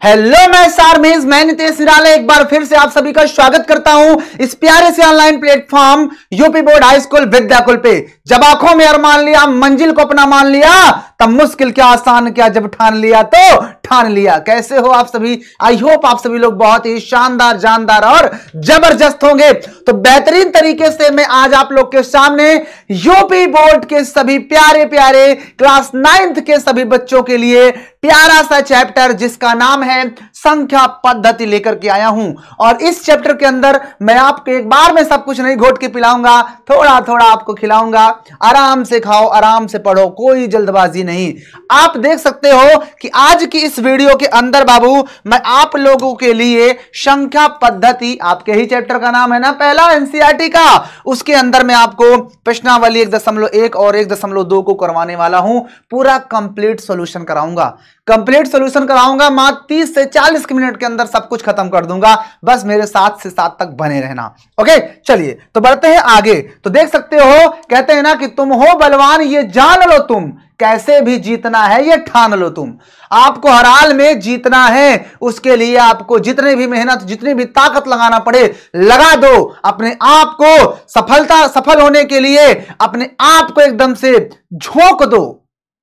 Hello मैं सारमेज, मैं नितेश निराला एक बार फिर से आप सभी का स्वागत करता हूं इस प्यारे से online platform UP board high school Vidyakul पे। जब आंखों में अरमान लिया, मंजिल को अपना मान लिया, तब मुश्किल क्या आसान क्या, जब ठान लिया तो ठान लिया। कैसे हो आप सभी? आई होप आप सभी लोग बहुत ही शानदार, जानदार और जबरदस्त होंगे। तो बेहतरीन तरीके से मैं आज आप लोग के सामने यूपी बोर्ड के सभी प्यारे प्यारे क्लास 9th के सभी बच्चों के लिए प्यारा सा चैप्टर जिसका नाम है संख्या पद्धति लेकर के आया हूं। और इस चैप्टर के अंदर मैं आपको एक बार में सब कुछ नहीं घोट के पिलाऊंगा, थोड़ा थोड़ा आपको खिलाऊंगा। आराम से खाओ, आराम से पढ़ो, कोई जल्दबाजी नहीं। आप देख सकते हो कि आज की इस वीडियो के अंदर बाबू मैं आप लोगों के लिए संख्या पद्धति, आपके ही चैप्टर का नाम है ना पहला एनसीईआरटी का, उसके अंदर मैं आपको प्रश्नावली 1.1 और 1.2 को करवाने वाला हूं। पूरा कंप्लीट सॉल्यूशन कराऊंगा, कंप्लीट सॉल्यूशन कराऊंगा। मात्र 30 से 40 मिनट के अंदर सब कुछ खत्म कर दूंगा। बस मेरे 7 से 7 तक बने रहना। ओके, चलिए तो बढ़ते हैं आगे। तो देख सकते हो, कहते हैं ना कि तुम हो बलवान ये जान लो, तुम कैसे भी जीतना है ये ठान लो। तुम आपको हर हाल में जीतना है, उसके लिए आपको जितने भी मेहनत, जितनी भी ताकत लगाना पड़े लगा दो। अपने आप को सफल होने के लिए अपने आप को एकदम से झोंक दो।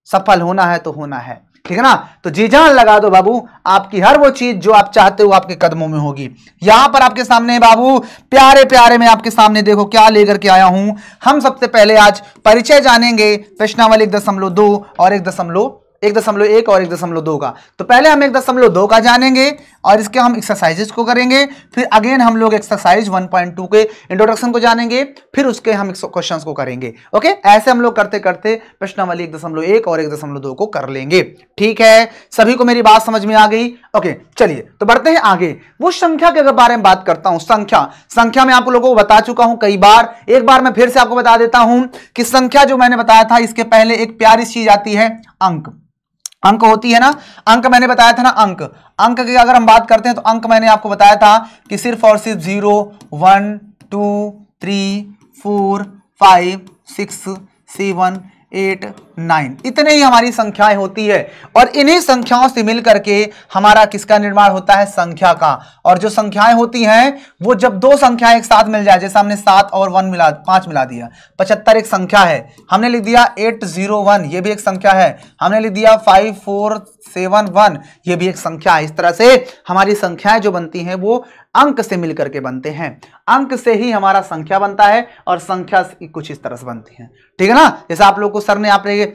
सफल होना है तो होना है, ठीक है ना? तो जी जान लगा दो बाबू, आपकी हर वो चीज जो आप चाहते हो आपके कदमों में होगी। यहां पर आपके सामने बाबू प्यारे प्यारे मैं आपके सामने देखो क्या लेकर के आया हूं। हम सबसे पहले आज परिचय जानेंगे प्रश्नावली 1.2 और 1.1 और 1.2 का। तो पहले हम 1.2 का जानेंगे और इसके हम एक्सरसाइजेस को करेंगे। फिर अगेन हम लोग एक्सरसाइज 1.2 के इंट्रोडक्शन को जानेंगे, फिर उसके हम क्वेश्चंस को करेंगे। ओके, ऐसे हम लोग करते करते प्रश्नावली 1.1 और 1.2 को कर लेंगे। ठीक है, सभी को मेरी बात समझ में आ गई? ओके, चलिए तो बढ़ते हैं आगे। वो संख्या के बारे में बात करता हूं। संख्या मैं आप लोगों को बता चुका हूं कई बार, एक बार मैं फिर से आपको बता देता हूं कि संख्या जो मैंने बताया था, इसके पहले एक प्यारी चीज आती है अंक होती है ना। अंक मैंने बताया था ना, अंक की अगर हम बात करते हैं तो अंक मैंने आपको बताया था कि सिर्फ और सिर्फ 0, 1, 2, 3, 4, 5, 6, 7, 8, 9 इतने ही हमारी संख्याएं होती है। और इन्हीं संख्याओं से मिलकर के हमारा किसका निर्माण होता है? संख्या का। और जो संख्याएं होती हैं वो जब दो संख्याएं एक साथ मिल जाए, जैसे हमने 7 और 5 मिला दिया, 75 एक संख्या है। हमने लिख दिया 801, ये भी एक संख्या है। हमने लिख दिया 5471, ये भी एक संख्या है। इस तरह से हमारी संख्याएं जो बनती हैं वो अंक से मिलकर के बनते हैं। अंक से ही हमारा संख्या बनता है और संख्या कुछ इस तरह से बनती है, ठीक है ना? जैसे आप लोग को सर ने आपके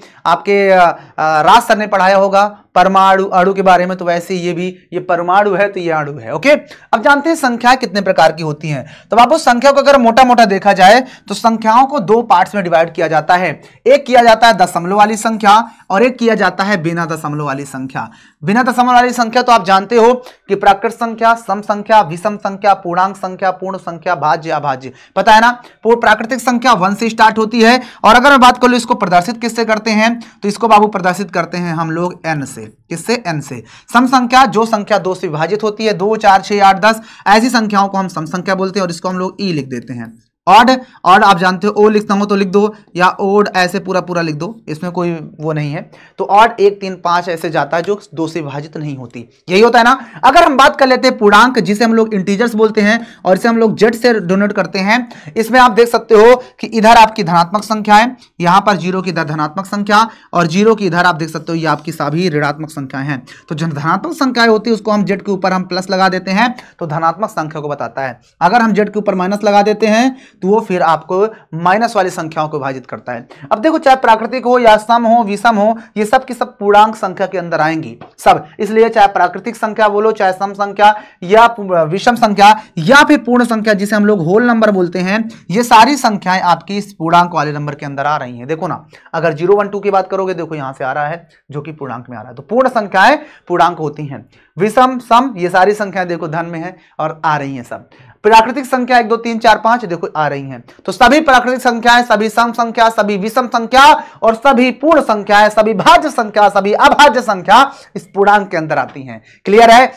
राज सर ने पढ़ाया होगा परमाणु अणु के बारे में, तो वैसे ये परमाणु है तो ये अणु है। ओके, अब जानते हैं संख्याएं कितने प्रकार की होती हैं। तो बाबू संख्या को अगर मोटा मोटा देखा जाए तो संख्याओं को 2 पार्ट्स में डिवाइड किया जाता है। एक किया जाता है दशमलव वाली संख्या और एक किया जाता है बिना दशमलव वाली संख्या। बिना दशमलव वाली संख्या तो आप जानते हो कि प्राकृत संख्या, सम संख्या, विषम संख्या, पूर्णांक संख्या, पूर्ण संख्या, भाज्य, अभाज्य, पता है ना? प्राकृतिक संख्या 1 से स्टार्ट होती है। और अगर मैं बात कर लूं इसको प्रदर्शित किससे करते हैं, तो इसको बाबू प्रदर्शित करते हैं हम लोग n से। किससे? n से। सम संख्या, जो संख्या 2 से विभाजित होती है, 2, 4, 6, 8, 10 ऐसी संख्याओं को हम सम संख्या बोलते हैं और इसको हम लोग ई लिख देते हैं। ऑड आप जानते हो, ओ लिखना हो तो लिख दो, या ओड ऐसे पूरा लिख दो, इसमें कोई वो नहीं है। तो ऑड 1, 3, 5 ऐसे जाता है जो 2 से विभाजित नहीं होती, यही होता है ना। अगर हम बात कर लेते हैं पूर्णांक, जिसे हम लोग इंटीजर्स बोलते हैं और इसे हम लोग जेड से डोनेट करते हैं, इसमें आप देख सकते हो कि इधर आपकी धनात्मक संख्या है, यहां पर 0 की इधर धनात्मक संख्या और 0 की इधर आप देख सकते हो ये आपकी सभी ऋणात्मक संख्याएं हैं। तो जो धनात्मक संख्याएं होती है उसको हम जेड के ऊपर हम प्लस लगा देते हैं तो धनात्मक संख्या को बताता है। अगर हम जेड के ऊपर माइनस लगा देते हैं तो वो फिर आपको माइनस वाली संख्याओं को विभाजित करता है। अब देखो, चाहे प्राकृतिक हो या सम हो, विषम हो, ये सब की सब पूर्णांक संख्या के अंदर आएंगी सब। इसलिए चाहे प्राकृतिक संख्या बोलो, चाहे सम संख्या या विषम संख्या या फिर पूर्ण संख्या जिसे हम लोग होल नंबर बोलते हैं, ये सारी संख्याएं आपकी इस पूर्णांक वाले नंबर के अंदर आ रही हैं। देखो ना, अगर 0, 1, 2 की बात करोगे, देखो यहां से आ रहा है जो कि पूर्णांक में आ रहा है। तो पूर्ण संख्याएं पूर्णांक होती हैं। विषम, सम, ये सारी संख्याएं देखो धन में है और आ रही हैं सब। प्राकृतिक संख्या 1, 2, 3, 4, 5 देखो आ रही हैं। तो सभी प्राकृतिक संख्याएं, सभी सम संख्या, सभी विषम संख्या और सभी पूर्ण संख्याएं, सभी भाज्य संख्या, सभी अभाज्य संख्या इस पूर्णांक के अंदर आती हैं। क्लियर है?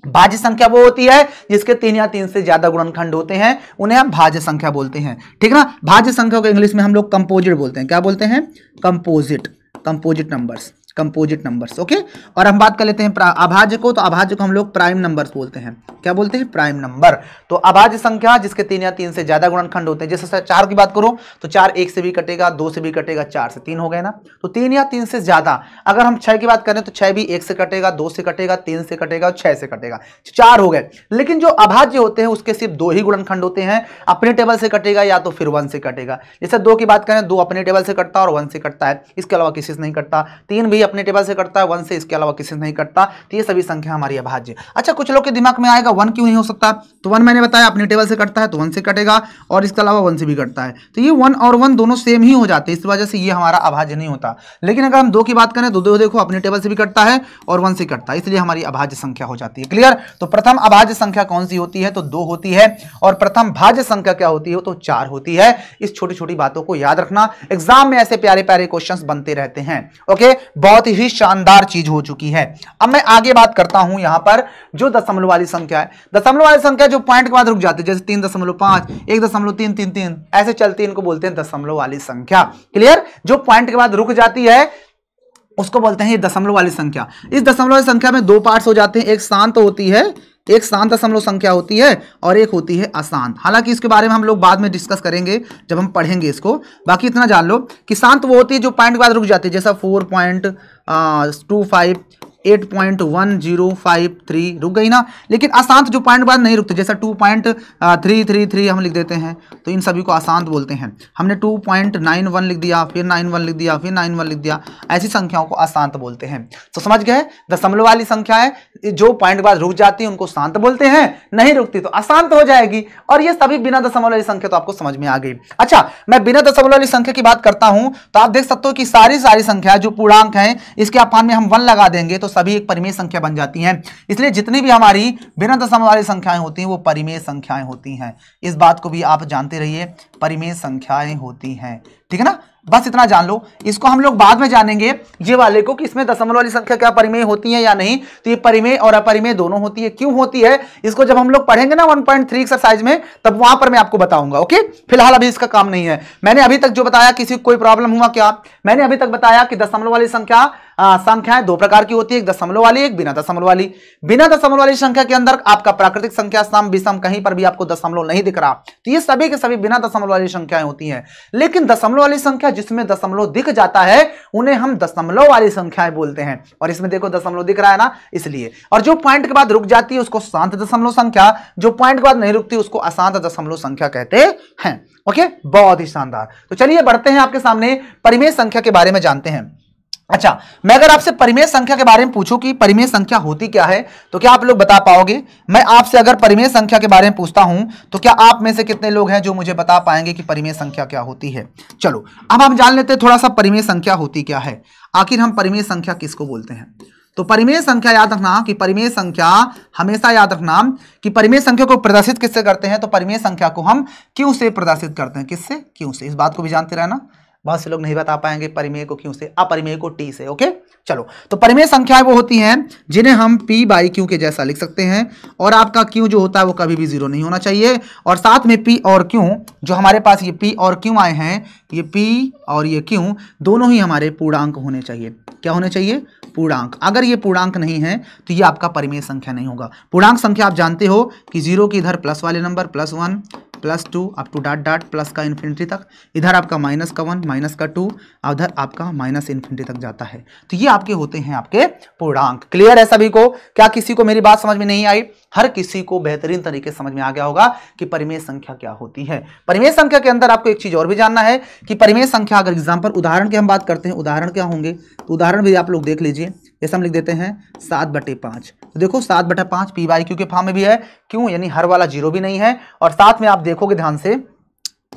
भाज्य संख्या वो होती है जिसके 3 या 3 से ज्यादा गुणनखंड होते हैं, उन्हें हम भाज्य संख्या बोलते हैं, ठीक है ना। भाज्य संख्या को इंग्लिश में हम लोग कंपोजिट बोलते हैं। क्या बोलते हैं? Composite numbers. Composite numbers. Okay, और हम बात कर लेते हैं अभाज्य को। तो अभाज्य को हम लोग प्राइम नंबर्स बोलते हैं। क्या बोलते हैं? Prime number. तो अभाज्य संख्या जिसके 3 या 3 से ज्यादा गुणनखंड होते हैं। जैसे 4 की बात करूं तो 4 1 से भी कटेगा, 2 से भी कटेगा, 4 से 3 हो गए ना। तो 3 या 3 से ज्यादा। अगर हम 6 की बात करें तो 6 भी 1 से कटेगा, 2 से कटेगा, 3 से कटेगा, 6 से कटेगा, 4 हो गए। लेकिन जो अभाज्य होते हैं उसके सिर्फ 2 ही गुणनखंड होते हैं। अपने टेबल से कटेगा या तो फिर 1 से कटेगा। जैसे 2 की बात करें, 2 अपने टेबल से कटता है और 1 से कटता है, इसके अलावा किसी से नहीं कटता। 3 भी अपने टेबल से कटता है 1 से, इसके अलावा किसी से नहीं कटता। तो ये सभी संख्या हमारी अभाज्य। अच्छा, कुछ लोग के दिमाग में आएगा 1 क्यों नहीं हो सकता? तो 1 मैंने बताया अपने टेबल से कटता है तो 1 से कटेगा और इसके अलावा 1 से भी कटता है। तो ये 1 और 1 दोनों सेम ही हो जाते हैं, इस वजह से ये हमारा अभाज्य नहीं होता। लेकिन अगर हम 2 की बात करें तो 2 देखो अपने टेबल से भी कटता है और 1 से कटता है, इसलिए हमारी अभाज्य संख्या हो जाती है। क्लियर? तो प्रथम अभाज्य संख्या कौन सी होती है? तो 2 होती है। और प्रथम भाज्य संख्या क्या होती है? तो 4 होती है। इस छोटी छोटी बातों को याद रखना, एग्जाम में ऐसे प्यारे प्यारे क्वेश्चंस बनते रहते हैं। ओके, बहुत ही शानदार चीज हो चुकी है। अब मैं आगे बात करता हूं यहां पर जो दशमलव वाली संख्या है। दशमलव वाली संख्या जो पॉइंट के बाद रुक जाती है, जैसे 3.5, 1.333 ऐसे चलती है, इनको बोलते हैं दशमलव वाली संख्या। क्लियर? जो पॉइंट के बाद रुक जाती है उसको बोलते हैं ये दशमलव वाली संख्या। इस दशमलव वाली संख्या में 2 पार्ट्स हो जाते हैं, एक शांत होती है, एक शांत दशमलव संख्या होती है और एक होती है अशांत। हालांकि इसके बारे में हम लोग बाद में डिस्कस करेंगे जब हम पढ़ेंगे इसको। बाकी इतना जान लो कि शांत वो होती है जो पॉइंट के बाद रुक जाती है, जैसा 4.25, 8.1053 रुक गई ना। लेकिन अशांत जो पॉइंट के बाद नहीं रुकते, जैसा 2.333 हम लिख देते हैं, तो इन सभी को अशांत बोलते हैं। हमने 2.91 लिख दिया, फिर 91 लिख दिया, फिर 91 लिख दिया, ऐसी संख्याओं को अशांत बोलते हैं। तो समझ गए? दशमलव वाली संख्या है जो पॉइंट के बाद रुक जाती है उनको शांत बोलते हैं, नहीं रुकती तो अशांत हो जाएगी। और ये सभी बिना दशमलव वाली संख्या, तो आपको समझ में आ गई। अच्छा, मैं बिना दशमलव वाली संख्या की बात करता हूं तो आप देख सकते हो कि सारी संख्या जो पूर्णांक हैं इसके अपान में हम 1 लगा देंगे तो सभी एक परिमेय संख्या बन जाती हैं। इसलिए जितनी भी हमारी बिना दशमलव वाली संख्याएं होती हैं वो परिमेय संख्याएं होती हैं। इस बात को भी आप जानते रहिए, परिमेय संख्याएं होती हैं। ठीक है ना? बस इतना जान लो। इसको हम लोग बाद में जानेंगे ये वाले को कि इसमें दशमलव वाली संख्या क्या परिमेय होती है या नहीं। तो ये परिमेय और अपरिमेय दोनों होती है। क्यों होती है इसको जब हम लोग पढ़ेंगे ना 1.3 एक्सरसाइज में, तब वहां पर मैं आपको बताऊंगा। ओके, फिलहाल अभी इसका काम नहीं है। मैंने अभी तक जो बताया, किसी को कोई प्रॉब्लम हुआ क्या? मैंने अभी तक बताया कि दशमलव वाली संख्याएं 2 प्रकार की होती है, एक दशमलव वाली, एक बिना दशमलव वाली। बिना दशमलव वाली संख्या के अंदर आपका प्राकृतिक संख्या, सम, विषम, कहीं पर भी आपको दशमलव नहीं दिख रहा, तो ये सभी के सभी बिना दशमलव वाली संख्याएं होती हैं। लेकिन दशमलव वाली संख्या जिसमें दशमलव दिख जाता है उन्हें हम दशमलव वाली संख्याएं बोलते हैं। और इसमें देखो दशमलव दिख रहा है ना, इसलिए। और जो पॉइंट के बाद रुक जाती है उसको शांत दशमलव संख्या, जो पॉइंट के बाद नहीं रुकती उसको अशांत दशमलव संख्या कहते हैं। ओके, बहुत ही शानदार। तो चलिए बढ़ते हैं, आपके सामने परिमेय संख्या के बारे में जानते हैं। अच्छा, मैं अगर आपसे परिमेय संख्या के बारे में पूछूं कि परिमेय संख्या होती क्या है, तो क्या आप लोग बता पाओगे? मैं आपसे अगर परिमेय संख्या के बारे में पूछता हूं तो क्या आप में से कितने लोग हैं जो मुझे बता पाएंगे कि परिमेय संख्या क्या होती है? चलो अब हम जान लेते हैं थोड़ा सा परिमेय संख्या होती क्या है। आखिर हम परिमेय संख्या किसको बोलते हैं? तो परिमेय संख्या याद रखना कि परिमेय संख्या, हमेशा याद रखना कि परिमेय संख्या को प्रदर्शित किससे करते हैं? तो परिमेय संख्या को हम क्यों से प्रदर्शित करते हैं। किससे? क्यों से। इस बात को भी जानते रहना, बहुत से लोग नहीं बता पाएंगे परिमेय को क्यों से, अपरिमेय को टी से। ओके, चलो। तो परिमेय संख्याएं वो होती हैं जिन्हें हम p बाई क्यू के जैसा लिख सकते हैं, और आपका q जो होता है वो कभी भी 0 नहीं होना चाहिए। और साथ में p और q, जो हमारे पास ये p और q आए हैं, ये p और ये q दोनों ही हमारे पूर्णांक होने चाहिए। क्या होने चाहिए? पूर्णांक। अगर ये पूर्णांक नहीं है तो ये आपका परिमेय संख्या नहीं होगा। पूर्णांक संख्या आप जानते हो कि 0 की इधर प्लस वाले number +1 +2 up to dot plus का इन्फिनिटी तक, इधर आपका -1 -2, उधर आपका -इन्फिनिटी तक जाता है। तो ये आपके होते हैं आपके पूर्णांक। क्लियर है सभी को? क्या किसी को मेरी बात समझ में नहीं आई? हर किसी को बेहतरीन तरीके से समझ में आ गया होगा कि परिमेय संख्या क्या होती है। परिमेय संख्या के अंदर आपको एक चीज और भी जानना है कि परिमेय संख्या, अगर एग्जाम्पल उदाहरण के हम बात करते हैं, उदाहरण क्या होंगे, तो उदाहरण भी आप लोग देख लीजिए। जैसे हम लिख देते हैं 7/5। तो देखो 7/5 p बाई क्यू के फॉर्म में भी है। क्यों? यानी हर वाला 0 भी नहीं है। और साथ में आप देखोगे ध्यान से,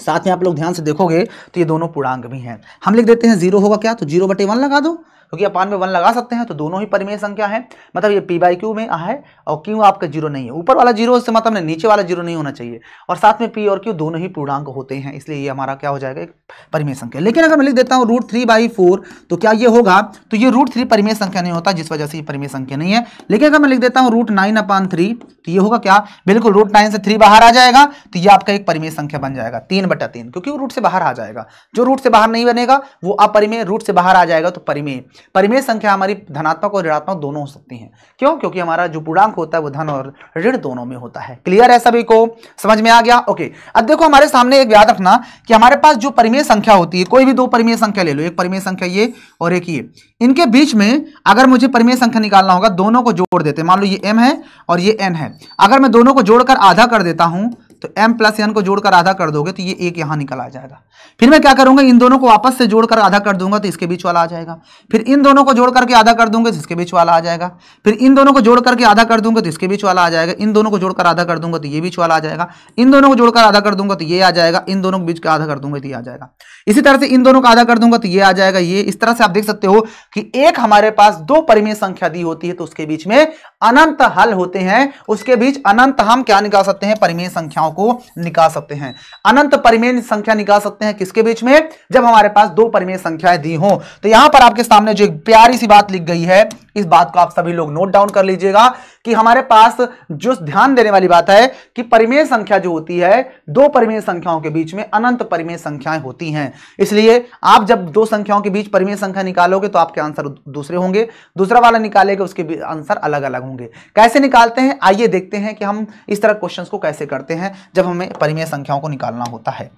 साथ में आप लोग ध्यान से देखोगे तो ये दोनों पूर्णांक भी हैं। हम लिख देते हैं 0 होगा क्या? तो 0/1 लगा दो, क्योंकि अपान में 1 लगा सकते हैं। तो दोनों ही परिमेय संख्या है, मतलब ये p बाई क्यू में है और q आपका 0 नहीं है। ऊपर वाला 0 से मतलब नीचे वाला 0 नहीं होना चाहिए। और साथ में p और q दोनों ही पूर्णांक होते हैं, इसलिए ये हमारा क्या हो जाएगा? एक परिमेय संख्या। लेकिन अगर मैं लिख देता हूँ √3/4 तो क्या ये होगा? तो ये √3 परिमेय संख्या नहीं होता, जिस वजह से ये परिमेय संख्या नहीं है। लेकिन अगर मैं लिख देता हूँ √9/3 तो ये होगा क्या? बिल्कुल √9 से 3 बाहर आ जाएगा, तो ये आपका एक परिमेय संख्या बन जाएगा 3/3, क्योंकि वो रूट से बाहर आ जाएगा। जो रूट से बाहर नहीं बनेगा वो अपरिमेय, रूट से बाहर आ जाएगा तो परिमेय। परिमेय संख्या हमारी धनात्मक और ऋणात्मक दोनों हो सकती हैं। क्यों? क्योंकि हमारा जो पूर्णांक होता है वो धन और ऋण दोनों में होता है। क्लियर है सभी को? समझ में आ गया? ओके। अब देखो हमारे सामने एक याद रखना कि हमारे पास जो परिमेय संख्या होती है, कोई भी दो परिमेय संख्या ले लो, एक परिमेय संख्या ये और एक ये, इनके बीच में अगर मुझे परिमेय संख्या निकालना होगा, दोनों को जोड़ देते हैं। मान लो ये m है और ये n है, अगर मैं दोनों को जोड़कर आधा कर देता हूं तो m प्लस n को जोड़कर आधा कर दोगे तो ये एक यहां निकल आ जाएगा। फिर मैं क्या करूंगा, इन दोनों को वापस से जोड़कर आधा कर दूंगा तो इसके बीच वाला आ जाएगा। फिर इन दोनों को जोड़ करके आधा कर दूंगा तो इसके बीच वाला आ जाएगा। फिर इन दोनों को जोड़ करके आधा कर दूंगा तो इसके बीच वाला आ जाएगा। इन दोनों को जोड़कर आधा कर दूंगा तो ये बीच वाला आ जाएगा। इन दोनों को जोड़कर आधा कर दूंगा तो ये आ जाएगा। इन दोनों के बीच का आधा कर दूंगा तो ये आ जाएगा। इसी तरह से इन दोनों का आधा कर दूंगा तो ये आ जाएगा। ये इस तरह से आप देख सकते हो कि एक हमारे पास दो परिमेय संख्या दी होती है तो उसके बीच में अनंत हल होते हैं। उसके बीच अनंत हम क्या निकाल सकते हैं? परिमेय संख्याओं को निकाल सकते हैं। अनंत परिमेय संख्या निकाल सकते हैं किसके बीच में? जब हमारे पास दो परिमेय संख्याएं दी हो। तो यहां पर आपके सामने जो एक प्यारी सी बात लिख गई है, इस बात को आप सभी लोग नोट डाउन कर लीजिएगा कि हमारे पास जो ध्यान देने वाली बात है कि परिमेय संख्या जो होती है, दो परिमेय संख्याओं के बीच में अनंत परिमेय संख्याएं होती हैं। इसलिए आप जब दो संख्याओं के बीच परिमेय संख्या निकालोगे तो आपके आंसर दूसरे होंगे, दूसरा वाला निकालेगा उसके आंसर अलग अलग होंगे। कैसे निकालते हैं आइए देखते हैं कि हम इस तरह क्वेश्चंस को कैसे करते हैं जब हमें परिमेय संख्याओं को निकालना होता है।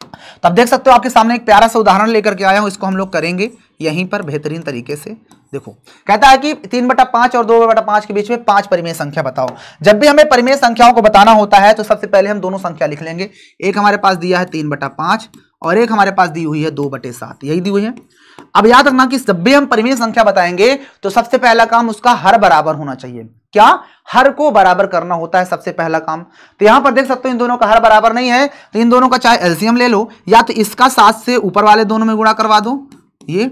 तो आप देख सकते हो आपके सामने एक प्यारा सा उदाहरण लेकर के आया हूं, इसको हम लोग करेंगे यहीं पर बेहतरीन तरीके से। देखो कहता है कि 3/5 और 2/5 के बीच में 5 परिमेय संख्या बताओ। जब भी हमें परिमेय संख्याओं को बताना होता है तो सबसे पहले हम दोनों संख्या लिख लेंगे। एक हमारे पास दिया है 3/5 और एक हमारे पास दी हुई है 2/7, यही दी हुई है। अब याद रखना कि जब भी हम परिमेय संख्या बताएंगे तो सबसे पहला काम उसका हर बराबर होना चाहिए। क्या? हर को बराबर करना होता है सबसे पहला काम। तो यहां पर देख सकते हो इन दोनों का हर बराबर नहीं है तो इन दोनों का चाहे एलसीएम ले लो या तो इसका 7 से ऊपर वाले दोनों में गुणा करवा दो, ये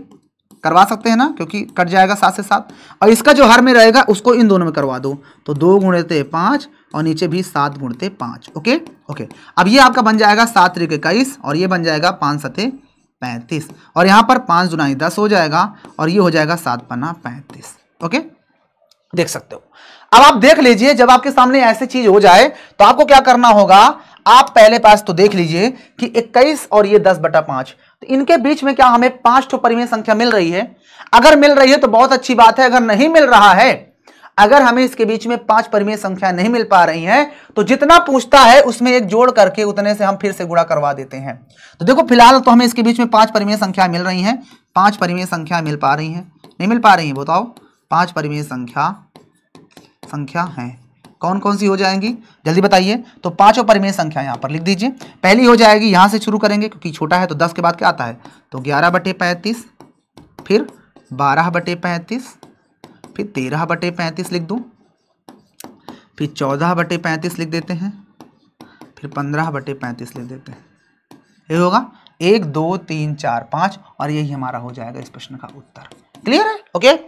करवा सकते हैं ना, क्योंकि कट जाएगा 7 से 7। और इसका जो हर में रहेगा उसको इन दोनों में करवा दो तो 2 × 5 और नीचे भी 7 × 5। Okay okay. अब ये आपका बन जाएगा 7 × 21 और ये बन जाएगा 5 × 7 = 35 और यहाँ पर 5 दूनी 10 हो जाएगा और ये हो जाएगा 7 × 5 = 35। ओके, देख सकते हो। अब आप देख लीजिए जब आपके सामने ऐसी चीज हो जाए तो आपको क्या करना होगा, आप पहले पास तो देख लीजिए कि 21 और ये 10/5, तो इनके बीच में क्या हमें 5 तो परिमेय संख्या मिल रही है? अगर मिल रही है तो बहुत अच्छी बात है। अगर नहीं मिल रहा है, अगर हमें इसके बीच में 5 परिमेय संख्या नहीं मिल पा रही हैं तो जितना पूछता है उसमें एक जोड़ करके उतने से हम फिर से गुणा करवा देते हैं। तो देखो फिलहाल तो हमें इसके बीच में 5 परिमेय संख्या मिल रही हैं। 5 परिमेय संख्या मिल पा रही हैं? नहीं मिल पा रही हैं? बताओ। 5 परिमेय संख्या हैं, कौन कौन सी हो जाएंगी जल्दी बताइए। तो 5 परिमेय संख्या यहां पर लिख दीजिए। पहली हो जाएगी, यहां से शुरू करेंगे क्योंकि छोटा है तो 10 के बाद क्या आता है, तो 11/35, फिर 12/35, फिर 13/35 लिख दूं, फिर 14/35 लिख देते हैं, फिर 15/35 लिख देते हैं। ये होगा 1 2 3 4 5 और यही हमारा हो जाएगा इस प्रश्न का उत्तर। क्लियर है? ओके।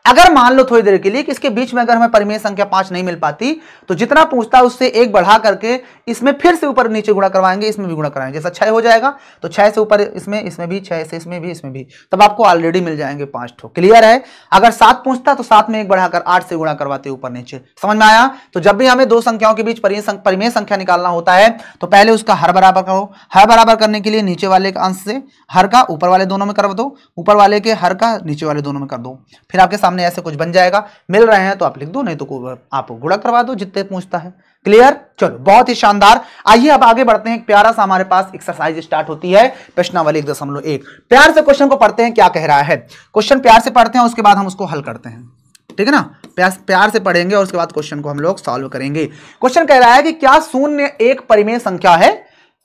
अगर मान लो थोड़ी देर के लिए कि इसके बीच में अगर हमें परिमेय संख्या 5 नहीं मिल पाती तो जितना पूछता है उससे 1 बढ़ा करके इसमें फिर से ऊपर नीचे गुणा करवाएंगे, इसमें भी गुणा कराएंगे। जैसा 6 हो जाएगा तो 6 से ऊपर इसमें भी, 6 से इसमें भी, तब आपको ऑलरेडी मिल जाएंगे 5 ठो। क्लियर है? अगर 7 पूछता तो 7 में 1 बढ़ाकर 8 से गुणा करवाते ऊपर नीचे। समझ में आया? तो जब भी हमें दो संख्याओं के बीच परिमेय संख्या निकालना होता है तो पहले उसका हर बराबर करो। हर बराबर करने के लिए नीचे वाले के अंश से हर का ऊपर वाले दोनों में कर दो, ऊपर वाले के हर का नीचे वाले दोनों में कर दो। फिर आपके सामने ऐसे कुछ बन जाएगा। मिल रहे हैं तो आप लिख दो, नहीं तो आप गुणा करवा दो जितने पूछता है। क्लियर? चलो बहुत ही शानदार। आइए अब आगे बढ़ते हैं। एक प्यारा सा हमारे पास एक्सरसाइज स्टार्ट होती है, प्रश्नावली 1.1। प्यार से क्वेश्चन को पढ़ते हैं क्या कह रहा है। क्वेश्चन प्यार से पढ़ते हैं, उसके बाद हम उसको हल करते हैं। ठीक है ना? प्यार से पढ़ेंगे और उसके बाद क्वेश्चन को हम लोग सॉल्व करेंगे। क्वेश्चन कह रहा है कि क्या 0 एक परिमेय संख्या है?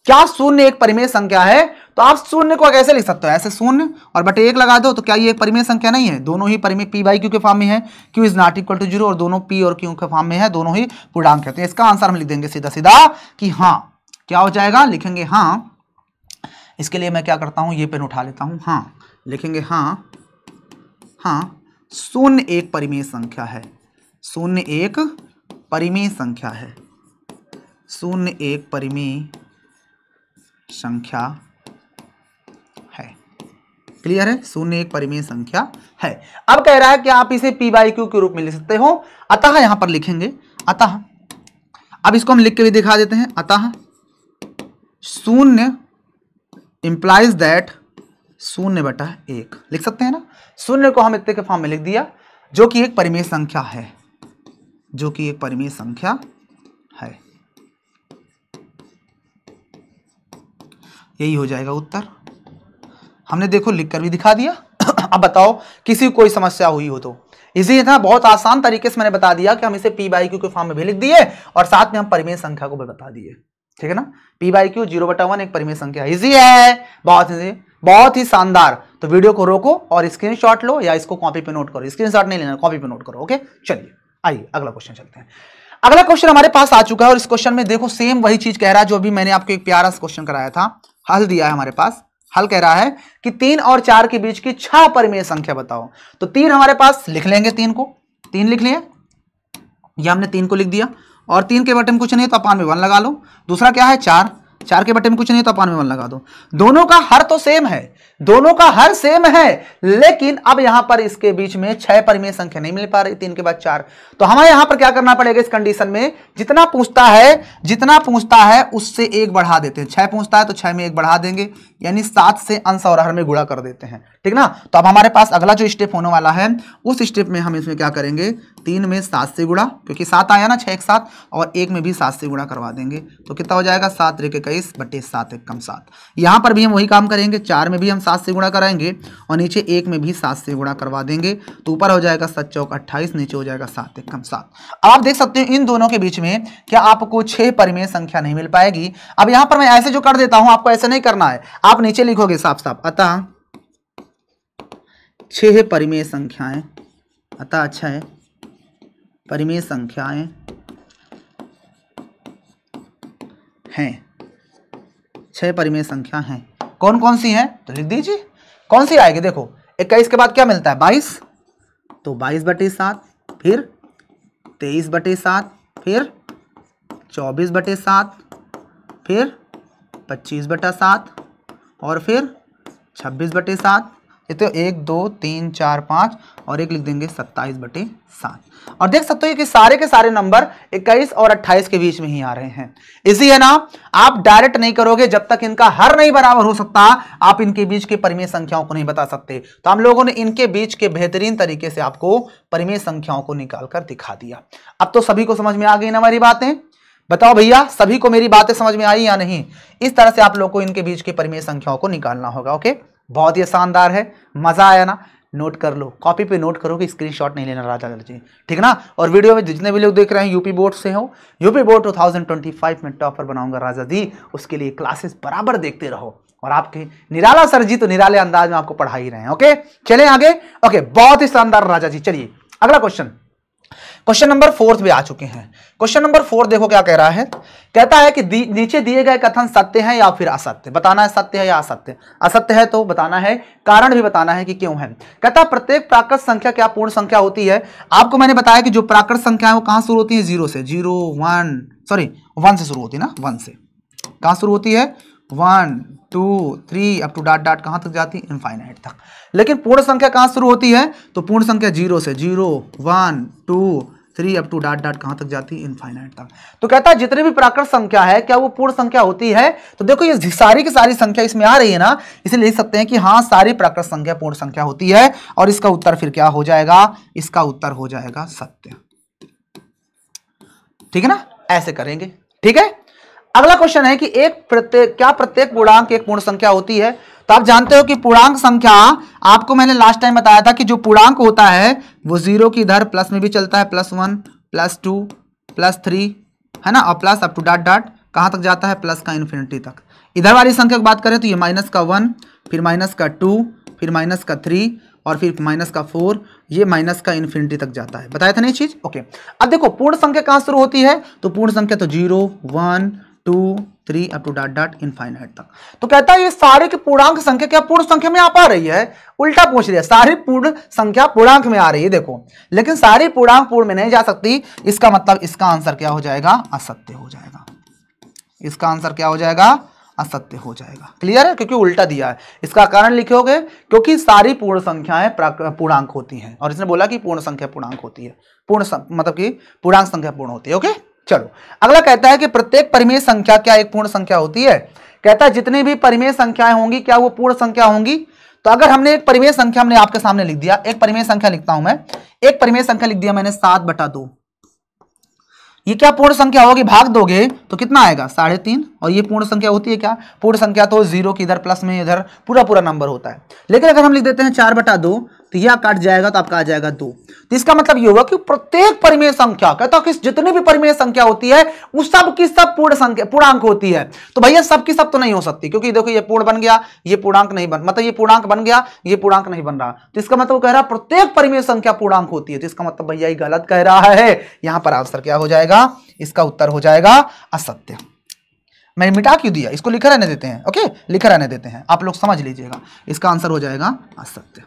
क्या 0 एक परिमेय संख्या है? तो आप 0 को कैसे लिख सकते हो? ऐसे 0 और बटे 1 लगा दो तो क्या ये एक परिमेय संख्या नहीं है? दोनों ही परिमेय p/q के फॉर्म में है। q is not equal to 0 और दोनों p और q के फॉर्म में है, दोनों ही पूर्णांक है। तो इसका आंसर हम लिख देंगे सीधा सीधा कि हाँ। क्या हो जाएगा? लिखेंगे हाँ। इसके लिए मैं क्या करता हूं, ये पेन उठा लेता हूं। हाँ लिखेंगे हाँ, हाँ 0 एक परिमेय संख्या है। 0 एक परिमेय संख्या है। 0 एक परिमेय संख्या है। क्लियर है? 0 एक परिमेय संख्या है। अब कह रहा है कि आप इसे p/q के रूप में लिख सकते हो। अतः यहां पर लिखेंगे अतः, अब इसको हम लिख के भी दिखा देते हैं। अतः 0 implies that 0/1 लिख सकते हैं ना। शून्य को हम इतने के फॉर्म में लिख दिया, जो कि एक परिमेय संख्या है, जो कि एक परिमेय संख्या है। यही हो जाएगा उत्तर। हमने देखो लिखकर भी दिखा दिया। अब बताओ किसी को कोई समस्या हुई हो तो। इसी था, बहुत आसान तरीके से मैंने बता दिया कि हम इसे p/q के फॉर्म में भी लिख दिए और साथ में हम परिमेय संख्या को भी बता दिए, ठीक है ना। p/q 0/1 एक परिमेय संख्या। इजी है, बहुत ही शानदार। तो वीडियो को रोको और स्क्रीनशॉट लो या इसको कॉपी पे नोट करो। स्क्रीनशॉट नहीं लेना, कॉपी पे नोट करो। ओके, चलिए आइए अगला क्वेश्चन चलते हैं। अगला क्वेश्चन हमारे पास आ चुका है और इस क्वेश्चन में देखो सेम वही चीज कह रहा है जो अभी मैंने आपको एक प्यारा सा क्वेश्चन कराया था। हल दिया है हमारे पास। हल कह रहा है कि 3 और 4 के बीच की 6 परिमेय संख्या बताओ। तो 3 हमारे पास लिख लेंगे, 3 को 3 लिख लिया, यह हमने 3 को लिख दिया और 3 के बटे में कुछ नहीं है तो अपान में 1 लगा लो। दूसरा क्या है 4 के बटे में कुछ नहीं है तो अपान में 1 लगा दो। दोनों का हर तो सेम है, दोनों का हर सेम है, लेकिन अब यहां पर इसके बीच में 6 परिमेय संख्या नहीं मिल पा रही, 3 के बाद 4। तो हमें यहां पर क्या करना पड़ेगा इस कंडीशन में, जितना पूछता है उससे 1 बढ़ा देते हैं। 6 पूछता है तो 6 में 1 बढ़ा देंगे, यानी 7 से अंश और हर में गुणा कर देते हैं, ठीक ना। तो अब हमारे पास अगला जो स्टेप होने वाला है उस स्टेप में हम इसमें क्या करेंगे, 3 में 7 से गुणा, क्योंकि 7 आया ना 6 एक साथ, और 1 में भी 7 से गुणा करवा देंगे। तो कितना हो जाएगा 7 × 21 बटे 7 × 7। यहां पर भी हम वही काम करेंगे, 4 में भी हम 7 से गुणा कराएंगे और नीचे 1 में भी 7 से गुणा करवा देंगे। तो ऊपर हो जाएगा 7 चौक 28, नीचे हो जाएगा 7 × 7। अब आप देख सकते हैं इन दोनों के बीच में क्या आपको 6 परिमेय संख्या नहीं मिल पाएगी। अब यहां पर मैं ऐसे जो कर देता हूं, आपको ऐसे नहीं करना है, आप नीचे लिखोगे साफ साफ, अतः 6 परिमेय संख्याएं, अतः अच्छा है परिमेय संख्याएं हैं, 6 परिमेय संख्या हैं। कौन कौन सी हैं तो लिख दीजिए। कौन सी आएगी, देखो 21 के बाद क्या मिलता है 22, तो 22/7, फिर 23/7, फिर 24/7, फिर 25/7 और फिर 26/7। ये तो 1 2 3 4 5 और एक लिख देंगे 27/7। और देख सकते हो कि सारे के सारे नंबर 21 और 28 के बीच में ही आ रहे हैं। इसी है ना, आप डायरेक्ट नहीं करोगे जब तक इनका हर नहीं बराबर हो सकता, आप इनके बीच के परिमेय संख्याओं को नहीं बता सकते। तो हम लोगों ने इनके बीच के बेहतरीन तरीके से आपको परिमेय संख्याओं को निकाल कर दिखा दिया। अब तो सभी को समझ में आ गई ना हमारी बातें। बताओ भैया, सभी को मेरी बातें समझ में आई या नहीं। इस तरह से आप लोग को इनके बीच के परिमेय संख्याओं को निकालना होगा। ओके, बहुत ही शानदार है, मजा आया ना। नोट कर लो, कॉपी पे नोट करो कि स्क्रीनशॉट नहीं लेना राजा जी, ठीक ना। और वीडियो में जितने भी लोग देख रहे हैं यूपी बोर्ड से हो, यूपी बोर्ड 2025 में टॉपर बनाऊंगा राजा जी, उसके लिए क्लासेस बराबर देखते रहो। और आपके निराला सर जी तो निराले अंदाज में आपको पढ़ा ही रहे हैं। ओके, चलें आगे। ओके, बहुत ही शानदार राजा जी। चलिए अगला क्वेश्चन नंबर 4 पे आ चुके हैं। क्वेश्चन नंबर 4 देखो क्या कह रहा है। कहता है कि नीचे दिए गए कथन सत्य है या फिर असत्य, बताना है सत्य है या असत्य। असत्य है तो बताना है, कारण भी बताना है कि क्यों है। कहता है प्रत्येक प्राकृत संख्या क्या पूर्ण संख्या होती है। आपको मैंने बताया कि जो प्राकृत संख्या है वो कहां शुरू होती है, 0 से, 1 से शुरू होती है ना, 1 से कहां शुरू होती है, 1 2 3 अप टू डॉट कहां तक जाती है, इनफाइनाइट तक। लेकिन पूर्ण संख्या कहां शुरू होती है, तो पूर्ण संख्या 0 से, 0 1 2 3 अप टू डॉट कहां तक जाती है, इनफाइनाइट तक। तो कहता है जितनी भी प्राकृत संख्या है क्या वो पूर्ण संख्या होती है। तो देखो ये सारी की सारी संख्या इसमें आ रही है ना, इसलिए लिख सकते हैं कि हाँ सारी प्राकृत संख्या पूर्ण संख्या होती है। और इसका उत्तर फिर क्या हो जाएगा, इसका उत्तर हो जाएगा सत्य, ठीक है ना। ऐसे करेंगे, ठीक है। अगला क्वेश्चन है कि क्या प्रत्येक पूर्णांक एक पूर्ण संख्या होती है। तो आप जानते हो कि पूर्णांक संख्या, आपको मैंने लास्ट टाइम बताया था कि जो पूर्णांक होता है वो 0 की इधर प्लस में भी चलता है, +1 +2 +3 है ना, और प्लस अप टू डॉट कहां तक जाता है, प्लस का इन्फिनिटी तक। इधर वाली संख्या की बात करें तो ये -1, फिर -2, फिर -3 और फिर -4, ये माइनस का इन्फिनिटी तक जाता है। बताया था ना ये चीज। ओके, अब देखो पूर्ण संख्या कहां शुरू होती है, तो पूर्ण संख्या तो 0 1 2 3 अप टू डॉट इनफाइनाइट तक। तो कहता है ये सारे की पूर्णांक संख्या क्या पूर्ण संख्या में आ पा रही है, उल्टा पूछ लिया, सारी पूर्ण संख्या पूर्णांक में आ रही है देखो, लेकिन सारी पूर्णांक पूर्ण में नहीं जा सकती। इसका मतलब इसका आंसर क्या हो जाएगा, असत्य हो जाएगा। इसका आंसर क्या हो जाएगा, असत्य हो जाएगा। क्लियर है, क्योंकि उल्टा दिया है। इसका कारण लिखोगे क्योंकि सारी पूर्ण संख्याएं पूर्णांक होती हैं, और इसने बोला कि पूर्ण संख्या पूर्णांक होती है, मतलब कि पूर्णांक संख्या पूर्ण होती है। ओके, चलो अगला कहता है कि प्रत्येक परिमेय संख्या क्या एक पूर्ण संख्या होती है। कहता है जितनी भी परिमेय संख्याएं होंगी क्या वो पूर्ण संख्या होंगी। तो अगर हमने एक परिमेय संख्या हमने आपके सामने लिख दिया, एक परिमेय संख्या लिखता हूं मैं, एक परिमेय संख्या लिख दिया मैंने 7/2। ये क्या पूर्ण संख्या होगी, भाग दोगे तो कितना आएगा 3.5। और ये पूर्ण संख्या होती है क्या, पूर्ण संख्या तो 0 की इधर प्लस में इधर पूरा पूरा नंबर होता है। लेकिन अगर हम लिख देते हैं 4/2 तो यह काट जाएगा तो आपका आ जाएगा 2। तो इसका मतलब ये होगा कि प्रत्येक परिमेय संख्या, कहता हूं कि जितनी भी परिमेय संख्या होती है उस सब की सब पूर्ण संख्या पूर्णांक होती है। तो भैया सब की सब तो नहीं हो सकती, क्योंकि देखो ये पूर्ण बन गया, ये पूर्णांक नहीं बन, मतलब ये पूर्णांक बन गया, ये पूर्णांक नहीं बन रहा। तो इसका मतलब कह रहा है प्रत्येक परिमेय संख्या पूर्णांक होती है। तो इसका मतलब भैया ये गलत कह रहा है। यहां पर आंसर क्या हो जाएगा, इसका उत्तर हो जाएगा असत्य। मैं मिटा क्यों दिया, इसको लिखा रहने देते हैं। ओके, लिखा रहने देते हैं, आप लोग समझ लीजिएगा। इसका आंसर हो जाएगा असत्य,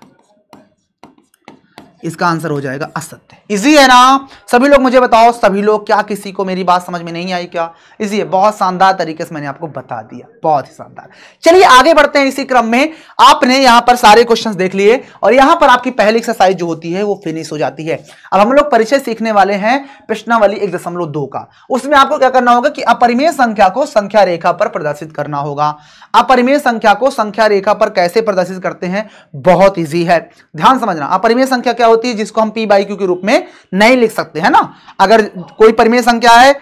इसका आंसर हो जाएगा असत्य। इजी है ना, सभी लोग मुझे बताओ, सभी लोग, क्या किसी को मेरी बात समझ में नहीं आई क्या? इजी है, बहुत शानदार तरीके से मैंने आपको बता दिया, बहुत ही शानदार। चलिए आगे बढ़ते हैं। इसी क्रम में आपने यहां पर सारे क्वेश्चंस देख लिए और यहां पर आपकी पहली एक्सरसाइज जो होती है वो फिनिश हो जाती है। अब हम लोग परिचय सीखने वाले हैं प्रश्नावली 1.2 का। उसमें आपको क्या करना होगा कि अपरिमेय संख्या को संख्या रेखा पर प्रदर्शित करना होगा। अपरिमेय संख्या को संख्या रेखा पर कैसे प्रदर्शित करते हैं, बहुत इजी है, ध्यान समझना। अपरिमेय संख्या क्या होती है, जिसको हम p/q के रूप में नहीं लिख सकते, है ना। अगर कोई परिमेय संख्या है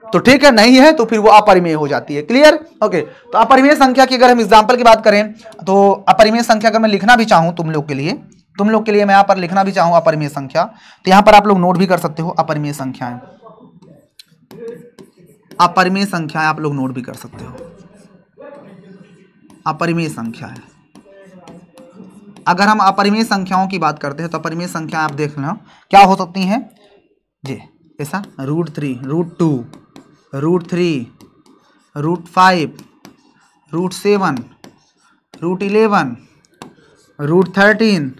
तो ठीक है, नहीं है तो फिर वो अपरिमेय हो जाती है। Clear, okay. तो अपरिमेय संख्या की अगर हम एग्जांपल की बात करें तो अपरिमेय संख्या अगर मैं लिखना भी चाहूं तुम लोग के लिए मैं यहां पर लिखना भी चाहूं अपरिमेय संख्या, तो यहां पर आप लोग नोट भी कर सकते हो अपरिमेय संख्याएं। अपरिमेय संख्याएं आप लोग नोट भी कर सकते हो, अपरिमेय संख्या है। अगर हम अपरिमेय संख्याओं की बात करते हैं तो अपरिमेय संख्या आप देख लो क्या हो सकती हैं जी, ऐसा √3, √2, √3, √5, √7, √11, √13,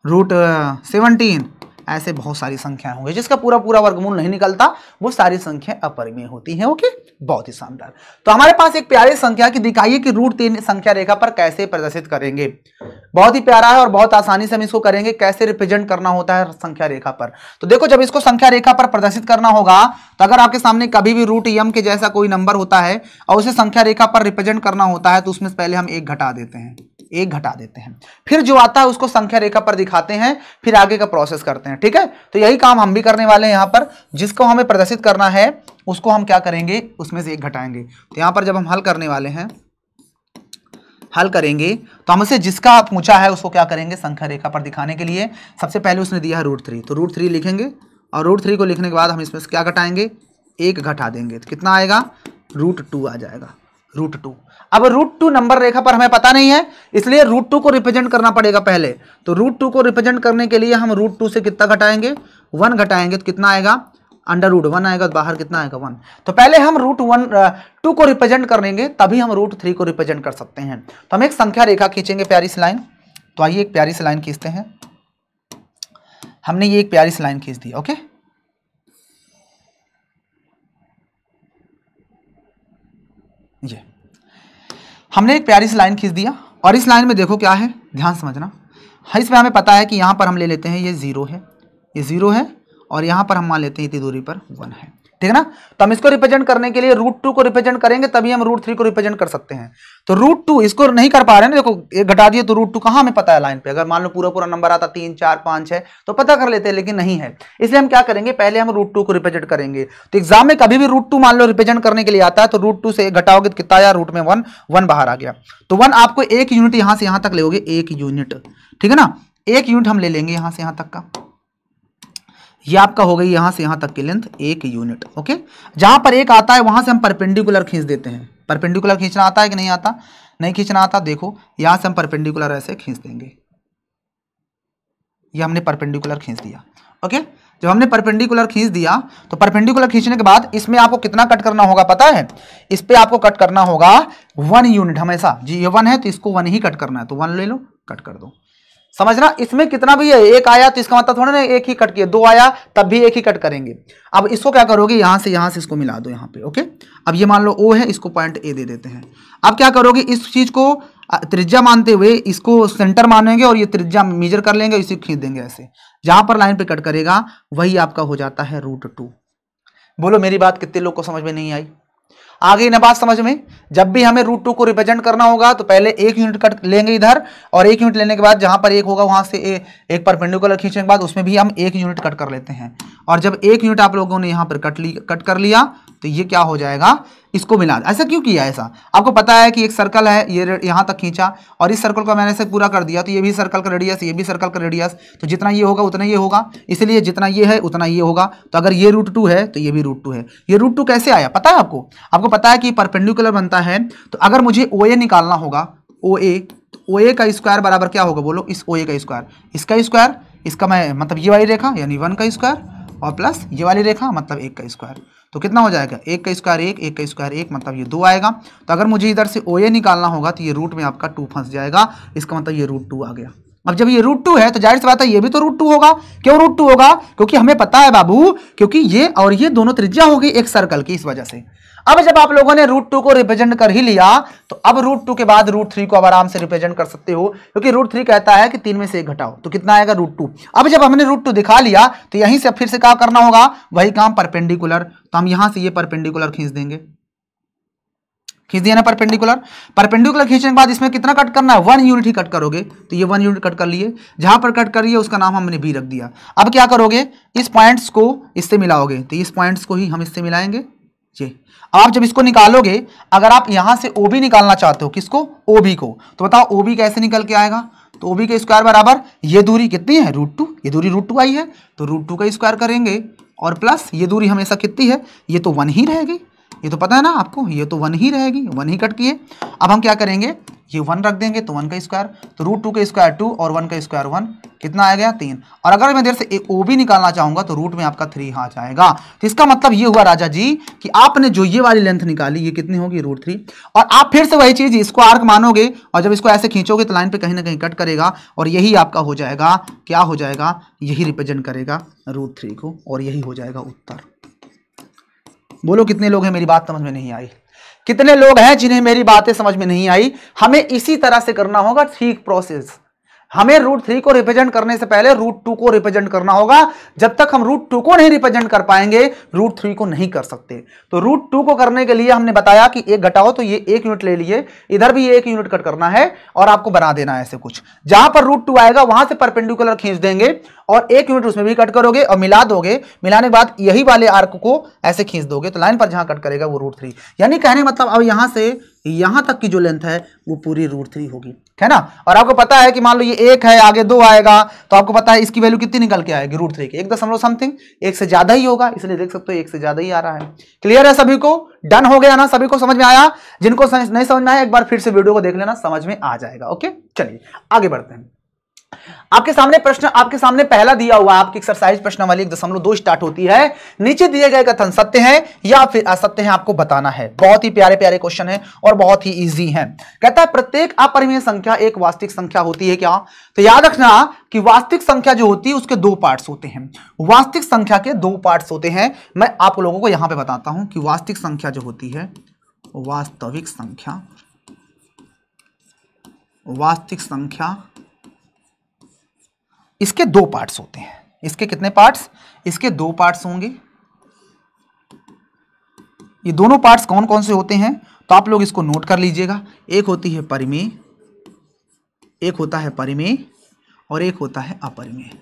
√17, ऐसे बहुत सारी संख्याएं होंगी जिसका पूरा पूरा वर्गमूल नहीं निकलता, वो सारी संख्याएं अपरिमेय होती हैं। ओके, बहुत ही शानदार। तो हमारे पास एक प्यारी संख्या की दिखाइए कि √3 संख्या रेखा पर कैसे प्रदर्शित करेंगे। बहुत ही प्यारा है और बहुत आसानी से हम इसको करेंगे। कैसे रिप्रेजेंट करना होता है संख्या रेखा पर, तो देखो जब इसको संख्या रेखा पर प्रदर्शित करना होगा तो अगर आपके सामने कभी भी √m के जैसा कोई नंबर होता है और उसे संख्या रेखा पर रिप्रेजेंट करना होता है तो उसमें से पहले हम एक घटा देते हैं, फिर जो आता है उसको संख्या रेखा पर दिखाते हैं, फिर आगे का प्रोसेस करते हैं। ठीक है, तो यही काम हम भी करने वाले हैं। यहाँ पर जिसको हमें प्रदर्शित करना है उसको हम क्या करेंगे, उसमें से एक घटाएंगे। तो यहाँ पर जब हम हल करने वाले हैं, हल करेंगे तो हमसे जिसका पूछा है उसको क्या करेंगे, संख्या रेखा पर दिखाने के लिए सबसे पहले उसने दिया है √3, तो √3 लिखेंगे और √3 को लिखने के बाद हम इसमें से क्या घटाएंगे, एक घटा देंगे तो कितना आएगा, √2 आ जाएगा, √2। अब √2 नंबर रेखा पर हमें पता नहीं है, इसलिए √2 को रिप्रेजेंट करना पड़ेगा पहले। तो √2 को रिप्रेजेंट करने के लिए हम √2 से कितना घटाएंगे, 1 घटाएंगे तो कितना आएगा, √1 आएगा, तो बाहर कितना आएगा 1। तो पहले हम √2 को रिप्रेजेंट करेंगे तभी हम √3 को रिप्रेजेंट कर सकते हैं। तो हम एक संख्या रेखा खींचेंगे, प्यारी सी लाइन। तो आइए एक प्यारी सी लाइन खींचते हैं। हमने ये एक प्यारी सी लाइन खींच दी। ओके, ये हमने एक प्यारी सी लाइन खींच दिया और इस लाइन में देखो क्या है, ध्यान समझना। इसमें हमें पता है कि यहाँ पर हम ले लेते हैं ये 0 है, ये 0 है और यहाँ पर हम मान लेते हैं इतनी दूरी पर 1 है। ठीक है ना, तो हम इसको रिप्रेजेंट करने के लिए √2 को रिप्रेजेंट करेंगे तभी हम √3 को रिप्रेजेंट कर सकते हैं। तो √2 इसको नहीं कर पा रहे हैं ना, देखो एक घटा दिए तो √2 कहाँ हमें पता है लाइन पे। अगर मान लो पूरा पूरा नंबर आता 3, 4, 5 है तो पता कर लेते हैं, लेकिन नहीं है। इसलिए हम क्या करेंगे, पहले हम √2 को रिप्रेजेंट करेंगे। तो एग्जाम में कभी भी √2 मान लो रिप्रेजेंट करने के लिए आता है तो √2 से घटाओगे तो कितना आया, रूट में 1 बाहर आ गया। तो 1 आपको 1 यूनिट यहाँ से यहाँ तक लोगे, 1 यूनिट। ठीक है ना, 1 यूनिट हम ले लेंगे यहाँ से यहाँ तक का। ये आपका हो गई यहाँ से यहाँ तक की लेंथ 1 यूनिट। ओके, जहां पर 1 आता है वहां से हम परपेंडिकुलर खींच देते हैं। परपेंडिकुलर खींचना आता है कि नहीं आता, नहीं खींचना आता, देखो यहां से हम परपेंडिकुलर ऐसे खींच देंगे। ये हमने परपेंडिकुलर खींच दिया। ओके, जब हमने परपेंडिकुलर खींच दिया तो परपेंडिकुलर खींचने के बाद इसमें आपको कितना कट करना होगा पता है, इस पे आपको कट करना होगा 1 यूनिट हमेशा। जी ये 1 है तो इसको 1 ही कट करना है, तो 1 ले लो, कट कर दो। समझना, इसमें कितना भी है, 1 आया तो इसका मतलब थोड़ा ना 1 ही कट किया, 2 आया तब भी 1 ही कट करेंगे। अब इसको क्या करोगे, यहां से इसको मिला दो यहाँ पे। ओके, अब ये मान लो O है, इसको पॉइंट A दे देते हैं। अब क्या करोगे, इस चीज को त्रिज्या मानते हुए इसको सेंटर मानेंगे और ये त्रिज्या मेजर कर लेंगे, इसी खींच देंगे ऐसे। जहां पर लाइन पे कट करेगा वही आपका हो जाता है √2। बोलो मेरी बात कितने लोग को समझ में नहीं आई। आ गई ना बात समझ में? जब भी हमें रूट 2 को रिप्रेजेंट करना होगा तो पहले 1 यूनिट कट लेंगे इधर, और 1 यूनिट लेने के बाद जहां पर 1 होगा वहां से एक परपेंडिकुलर खींचने के बाद उसमें भी हम 1 यूनिट कट कर लेते हैं। और जब 1 यूनिट आप लोगों ने यहां पर कट कर लिया तो ये क्या हो जाएगा, इसको मिला। ऐसा क्यों किया? ऐसा आपको पता है कि एक सर्कल है, ये यहां तक खींचा और इस सर्कल को मैंने से पूरा कर दिया, तो ये भी सर्कल का रेडियस, ये भी सर्कल का रेडियस, तो जितना ये होगा उतना ये होगा, इसलिए जितना ये है उतना ये होगा। तो अगर ये रूट 2 है तो ये भी रूट 2 है। ये रूट 2 कैसे आया पता है आपको? आपको पता है कि परपेंडिकुलर बनता है, तो अगर मुझे OA निकालना होगा, OA, तो OA का स्क्वायर बराबर क्या होगा बोलो? इस OA का स्क्वायर, इसका स्क्वायर, इसका मैं मतलब ये वाली रेखा यानी 1 का स्क्वायर और प्लस ये वाली रेखा मतलब 1 का स्क्वायर, तो कितना हो जाएगा? 1 का स्क्वायर 1, 1 का स्क्वायर 1, मतलब ये 2 आएगा। तो अगर मुझे इधर से OA निकालना होगा तो ये रूट में आपका 2 फंस जाएगा, इसका मतलब ये रूट 2 आ गया। अब जब ये रूट 2 है तो जाहिर सी बात है ये भी तो रूट 2 होगा। क्यों रूट 2 होगा? क्योंकि हमें पता है बाबू, क्योंकि ये और ये दोनों त्रिज्या होगी एक सर्कल की, इस वजह से। अब जब आप लोगों ने रूट 2 को रिप्रेजेंट कर ही लिया तो अब रूट 2 के बाद रूट 3 को आप आराम से रिप्रेजेंट कर सकते हो, क्योंकि रूट 3 कहता है कि 3 में से 1 घटाओ, तो कितना आएगा? रूट 2। अब जब हमने रूट 2 दिखा लिया तो यहीं से फिर से क्या करना होगा? वही काम, परपेंडिकुलर। तो हम यहां से ये परपेंडिकुलर खींच देंगे, खींच दिया ना परपेंडिकुलर। परपेंडिकुलर खींचने के बाद इसमें कितना कट करना है? 1 यूनिट ही कट करोगे, तो ये 1 यूनिट कट कर लिए। जहां पर कट करिए उसका नाम हमने B रख दिया। अब क्या करोगे? इस पॉइंट्स को इससे मिलाओगे, तो इस पॉइंट्स को ही हम इससे मिलाएंगे ये। आप जब इसको निकालोगे, अगर आप यहां से OB निकालना चाहते हो, किसको? OB को, तो बताओ OB कैसे निकल के आएगा? तो OB का स्क्वायर बराबर ये दूरी कितनी है? रूट 2। ये दूरी रूट 2 आई है तो रूट 2 का स्क्वायर करेंगे और प्लस ये दूरी हमेशा कितनी है? ये तो 1 ही रहेगी, ये तो पता है ना आपको, ये तो 1 ही रहेगी, 1 ही कट किए। अब हम क्या करेंगे? ये 1 रख देंगे तो 1 का स्क्वायर, तो रूट 2 का स्क्वायर 2 और 1 का स्क्वायर 1, कितना आ गया? 3। और अगर मैं इधर से एक OB निकालना चाहूंगा तो रूट में आपका 3 आ जाएगा। तो इसका मतलब ये हुआ राजा जी कि आपने जो ये वाली लेंथ निकाली ये कितनी होगी? रूट 3। और आप फिर से वही चीज, इसको आर्क मानोगे और जब इसको ऐसे खींचोगे तो लाइन पे कहीं ना कहीं कट करेगा और यही आपका हो जाएगा, क्या हो जाएगा? यही रिप्रेजेंट करेगा रूट 3 को और यही हो जाएगा उत्तर। बोलो कितने लोग हैं मेरी बात समझ में नहीं आई? कितने लोग हैं जिन्हें मेरी बातें समझ में नहीं आई? हमें इसी तरह से करना होगा, ठीक प्रोसेस। हमें रूट 3 को रिप्रेजेंट करने से पहले रूट 2 को रिप्रेजेंट करना होगा। जब तक हम रूट 2 को नहीं रिप्रेजेंट कर पाएंगे रूट 3 को नहीं कर सकते। तो रूट 2 को करने के लिए हमने बताया कि 1 घटाओ, तो ये 1 यूनिट ले लिए, इधर भी 1 यूनिट कट करना है और आपको बना देना है ऐसे कुछ। जहां पर रूट 2 आएगा वहां से परपेंडिकुलर खींच देंगे और 1 यूनिट उसमें भी कट करोगे और मिला दोगे। मिलाने के बाद यही वाले आर्क को ऐसे खींच दोगे तो लाइन पर जहां कट करेगा वो रूट 3। यानी कहने मतलब अब यहां से यहां तक की जो लेंथ है वो पूरी रूट 3 होगी, है ना। और आपको पता है कि मान लो ये 1 है, आगे 2 आएगा, तो आपको पता है इसकी वैल्यू कितनी निकल के आएगी? रूट 3 की 1 समथिंग, 1 से ज्यादा ही होगा, इसलिए देख सकते हो 1 से ज्यादा ही आ रहा है। क्लियर है सभी को? डन हो गया ना? सभी को समझ में आया? जिनको नहीं समझ में आया एक बार फिर से वीडियो को देख लेना, समझ में आ जाएगा। ओके, चलिए आगे बढ़ते हैं। आपके सामने प्रश्न, आपके सामने पहला दिया हुआ आपकी एक्सरसाइज प्रश्नावली 1.2 स्टार्ट होती है। नीचे दिए गए कथन सत्य है या फिर असत्य है आपको बताना है। बहुत ही प्यारे प्यारे क्वेश्चन है और बहुत ही इजी है। कहता है प्रत्येक अपरिमेय संख्या एक वास्तविक संख्या होती है क्या? तो याद रखना कि वास्तविक संख्या जो होती है उसके 2 पार्ट्स होते हैं। वास्तविक संख्या के 2 पार्ट्स होते हैं। मैं आप लोगों को यहां पर बताता हूं कि वास्तविक संख्या जो होती है, वास्तविक संख्या इसके 2 पार्ट्स होते हैं। इसके कितने पार्ट्स? इसके 2 पार्ट्स होंगे। ये दोनों पार्ट्स कौन कौन से होते हैं तो आप लोग इसको नोट कर लीजिएगा। एक होती है परिमेय, एक होता है परिमेय और एक होता है अपरिमेय।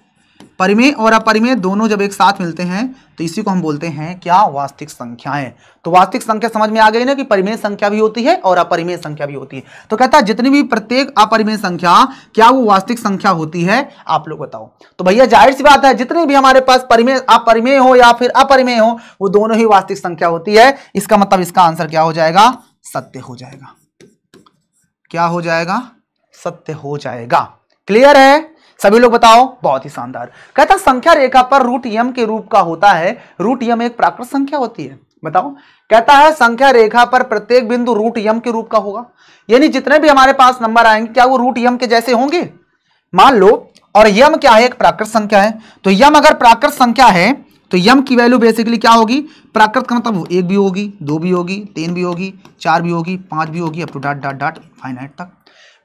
परिमेय और अपरिमेय दोनों जब एक साथ मिलते हैं तो इसी को हम बोलते हैं क्या? वास्तविक संख्याएं। तो वास्तविक संख्या समझ में आ गई ना कि परिमेय संख्या भी होती है और अपरिमेय संख्या भी होती है। तो कहता है जितनी भी प्रत्येक अपरिमेय संख्या क्या वो वास्तविक संख्या होती है? आप लोग बताओ। तो भैया जाहिर सी बात है जितनी भी हमारे पास अपरिमेय हो या फिर अपरिमेय हो वो दोनों ही वास्तविक संख्या होती है। इसका मतलब इसका आंसर क्या हो जाएगा? सत्य हो जाएगा। क्या हो जाएगा? सत्य हो जाएगा। क्लियर है? सभी लोग बताओ। बहुत ही शानदार। कहता संख्या रेखा पर रूट यम के रूप का होता है। रूट यम एक प्राकृत संख्या होती है। बताओ। कहता है संख्या रेखा पर प्रत्येक बिंदु रूट यम के रूप का होगा। यानी जितने भी हमारे पास नंबर आएंगे क्या वो रूट यम के जैसे होंगे? मान लो, और यम क्या है? एक प्राकृत संख्या है। तो यम अगर प्राकृत संख्या है तो यम की वैल्यू बेसिकली क्या होगी? प्राकृत का मतलब 1 भी होगी, 2 भी होगी, 3 भी होगी, 4 भी होगी, 5 भी होगी, up to dot dot dot finite तक।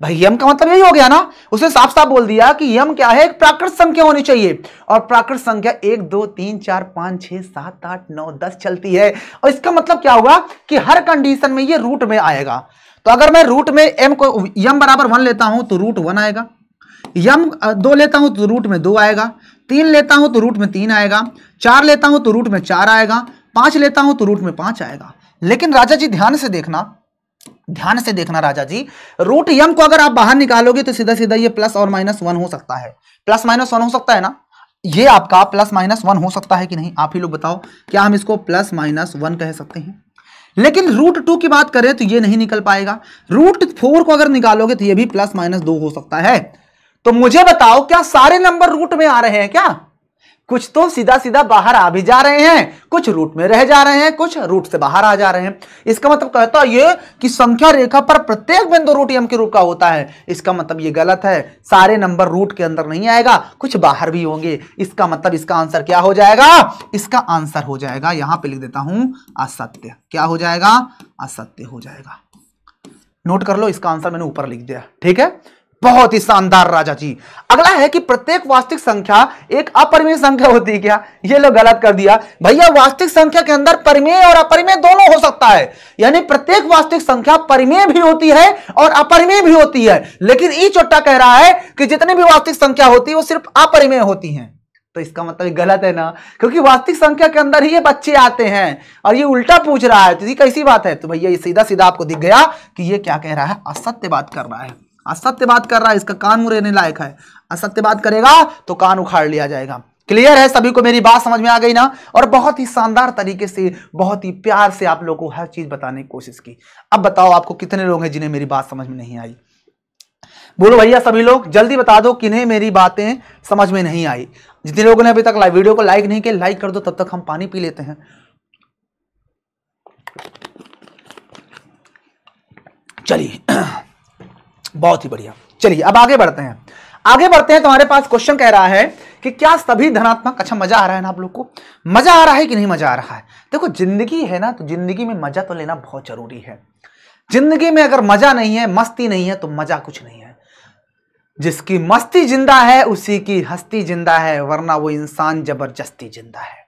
भाई यम का मतलब यही हो गया ना, उसने साफ साफ बोल दिया कि यम क्या है, एक प्राकृत संख्या होनी चाहिए, और प्राकृत संख्या 1 2 3 4 5 6 7 8 9 10 चलती है। और इसका मतलब क्या होगा कि हर कंडीशन में ये रूट में आएगा। तो अगर मैं रूट में एम को यम बराबर 1 लेता हूं तो रूट 1 आएगा, यम 2 लेता हूं तो रूट में 2 आएगा, 3 लेता हूं तो रूट में 3 आएगा, 4 लेता हूं तो रूट में 4 आएगा, 5 लेता हूं तो रूट में 5 आएगा। लेकिन राजा जी ध्यान से देखना राजा जी, रूट यम को अगर आप बाहर निकालोगे तो सीधा सीधा ये प्लस और माइनस 1 हो सकता है, प्लस माइनस 1 हो सकता है ना, ये आपका प्लस माइनस 1 हो सकता है कि नहीं, आप ही लोग बताओ, क्या हम इसको प्लस माइनस 1 कह सकते हैं? लेकिन रूट 2 की बात करें तो ये नहीं निकल पाएगा। रूट 4 को अगर निकालोगे तो ये भी प्लस माइनस 2 हो सकता है। तो मुझे बताओ, क्या सारे नंबर रूट में आ रहे हैं क्या? कुछ तो सीधा सीधा बाहर आ भी जा रहे हैं, कुछ रूट में रह जा रहे हैं, कुछ रूट से बाहर आ जा रहे हैं। इसका मतलब कहता है ये कि संख्या रेखा पर प्रत्येक बिंदु रूट यम के रूप का होता है। इसका मतलब ये गलत है, सारे नंबर रूट के अंदर नहीं आएगा, कुछ बाहर भी होंगे। इसका मतलब इसका आंसर क्या हो जाएगा? इसका आंसर हो जाएगा, यहां पे लिख देता हूं, असत्य। क्या हो जाएगा? असत्य हो जाएगा। नोट कर लो, इसका आंसर मैंने ऊपर लिख दिया, ठीक है। बहुत ही शानदार राजा जी। अगला है कि प्रत्येक वास्तविक संख्या एक अपरिमेय संख्या होती है क्या? ये लोग गलत कर दिया भैया। वास्तविक संख्या के अंदर परिमेय और अपरिमेय दोनों हो सकता है, यानी प्रत्येक वास्तविक संख्या परिमेय भी होती है और अपरिमेय भी होती है। लेकिन ई चोट्टा कह रहा है कि जितनी भी वास्तविक संख्या होती है वो सिर्फ अपरिमेय होती है। तो इसका मतलब गलत है ना, क्योंकि वास्तविक संख्या के अंदर ही ये बच्चे आते हैं और ये उल्टा पूछ रहा है, तो ये कैसी बात है? तो भैया ये सीधा सीधा आपको दिख गया कि ये क्या कह रहा है, असत्य बात कर रहा है, असत्य बात कर रहा है। इसका कान मुड़ने लायक है, असत्य बात करेगा तो कान उखाड़ लिया जाएगा। क्लियर है सभी को? मेरी बात समझ में आ गई ना? और बहुत ही शानदार तरीके से, बहुत ही प्यार से आप लोगों को हर चीज बताने की कोशिश की। अब बताओ आपको कितने लोग हैं जिन्हें मेरी बात समझ में नहीं आई? बोलो भैया सभी लोग, जल्दी बता दो किन्हें मेरी बातें समझ में नहीं आई। जितने लोगों ने अभी तक वीडियो को लाइक नहीं किया, लाइक कर दो, तब तक हम पानी पी लेते हैं। चलिए बहुत ही बढ़िया। चलिए अब आगे बढ़ते हैं, तुम्हारे पास क्वेश्चन कह रहा है कि क्या सभी धनात्मक, अच्छा मजा आ रहा है ना आप लोग को? मजा आ रहा है कि नहीं मजा आ रहा है? देखो जिंदगी है ना, तो जिंदगी में मजा तो लेना बहुत जरूरी है। जिंदगी में अगर मजा नहीं है, मस्ती नहीं है, तो मजा कुछ नहीं है। जिसकी मस्ती जिंदा है उसी की हस्ती जिंदा है, वरना वो इंसान जबरदस्ती जिंदा है।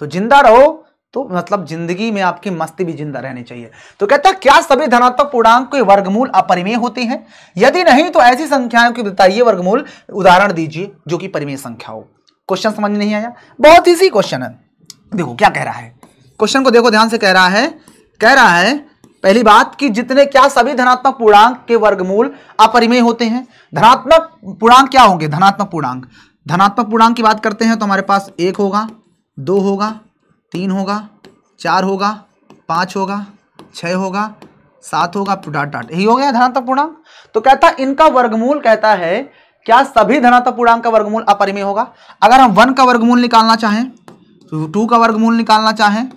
तो जिंदा रहो, तो मतलब जिंदगी में आपकी मस्ती भी जिंदा रहनी चाहिए। तो कहता है क्या सभी धनात्मक पूर्णांक के वर्गमूल अपरिमेय होते हैं? यदि नहीं तो ऐसी संख्याओं की बताइए वर्गमूल, उदाहरण दीजिए जो कि परिमेय संख्या हो। क्वेश्चन समझ नहीं आया? बहुत इजी क्वेश्चन है। देखो क्या कह रहा है, क्वेश्चन को देखो ध्यान से। कह रहा है पहली बात कि जितने, क्या सभी धनात्मक पूर्णांक के वर्गमूल अपरिमेय होते हैं? धनात्मक पूर्णांक क्या होंगे? धनात्मक पूर्णांक की बात करते हैं तो हमारे पास 1 होगा, 2 होगा, 3 होगा, 4 होगा, 5 होगा, 6 होगा, 7 होगा, डॉट डॉट, यही हो गया धनात्मक पूर्णांक। तो कहता है इनका वर्गमूल, कहता है क्या सभी धनात्मक पूर्णांक का वर्गमूल अपरिमेय होगा? अगर हम 1 का वर्गमूल निकालना चाहें, 2 का वर्गमूल निकालना चाहें,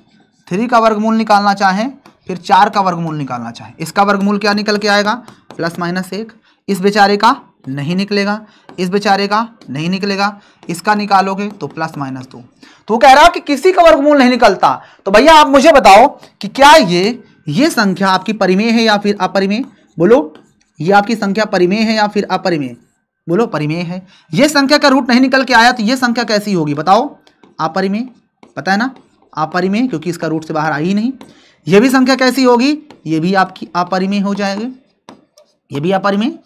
3 का वर्गमूल निकालना चाहें, फिर 4 का वर्गमूल निकालना चाहें, इसका वर्गमूल क्या निकल के आएगा? Plus minus 1। इस बेचारे का नहीं निकलेगा, इस बेचारे का नहीं निकलेगा, इसका निकालोगे तो प्लस माइनस 2। तो कह रहा है कि किसी का वर्गमूल नहीं निकलता। तो भैया आप मुझे बताओ कि क्या ये संख्या आपकी परिमेय है या फिर अपरिमेय? बोलो, ये आपकी संख्या परिमेय है या फिर अपरिमेय? बोलो परिमेय है। ये संख्या का रूट नहीं निकल के आया तो ये संख्या कैसी होगी बताओ? अपरिमेय। पता है ना, अपरिमेय, क्योंकि इसका रूट से बाहर आई ही नहीं। ये भी संख्या कैसी होगी? ये भी आपकी अपरिमेय हो जाएगी, ये भी अपरिमेय।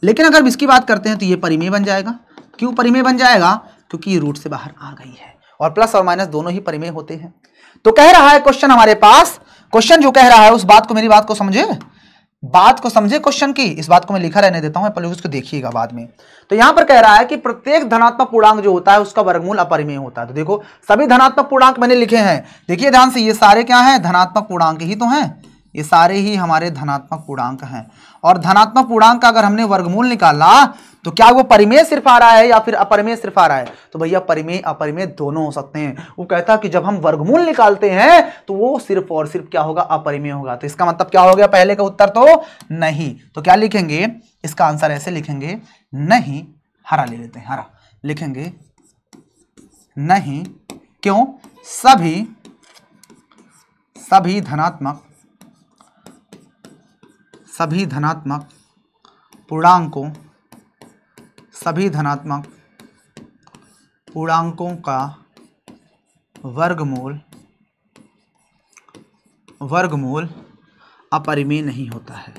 लेकिन अगर इसकी बात करते हैं तो ये परिमेय बन जाएगा। क्यों परिमेय बन जाएगा? क्योंकि ये रूट से बाहर आ गई है, और प्लस और माइनस दोनों ही परिमेय होते हैं। तो कह रहा है क्वेश्चन हमारे पास, क्वेश्चन जो कह रहा है उस बात को, मेरी बात को समझे, क्वेश्चन की। इस बात को मैं लिखा रहने देता हूं, पहले उसको देखिएगा बाद में। तो यहां पर कह रहा है कि प्रत्येक धनात्मक पूर्णांक जो होता है उसका वर्गमूल अपरिमेय होता है। तो देखो सभी धनात्मक पूर्णांक मैंने लिखे हैं, देखिए ध्यान से, ये सारे क्या हैं? धनात्मक पूर्णांक ही तो हैं, ये सारे ही हमारे धनात्मक पूर्णांक हैं। और धनात्मक पूर्णांक का अगर हमने वर्गमूल निकाला तो क्या वो परिमेय सिर्फ आ रहा है या फिर अपरिमेय सिर्फ आ रहा है? तो भैया परिमेय अपरिमेय दोनों हो सकते हैं। वो कहता है कि जब हम वर्गमूल निकालते हैं तो वो सिर्फ और सिर्फ क्या होगा? अपरिमेय होगा। तो इसका मतलब क्या हो गया? पहले का उत्तर तो नहीं। तो क्या लिखेंगे? इसका आंसर ऐसे लिखेंगे, नहीं, हरा ले लेते हैं, हरा लिखेंगे नहीं। क्यों? सभी धनात्मक पूर्णांकों, सभी धनात्मक पूर्णांकों का वर्गमूल अपरिमेय नहीं होता है,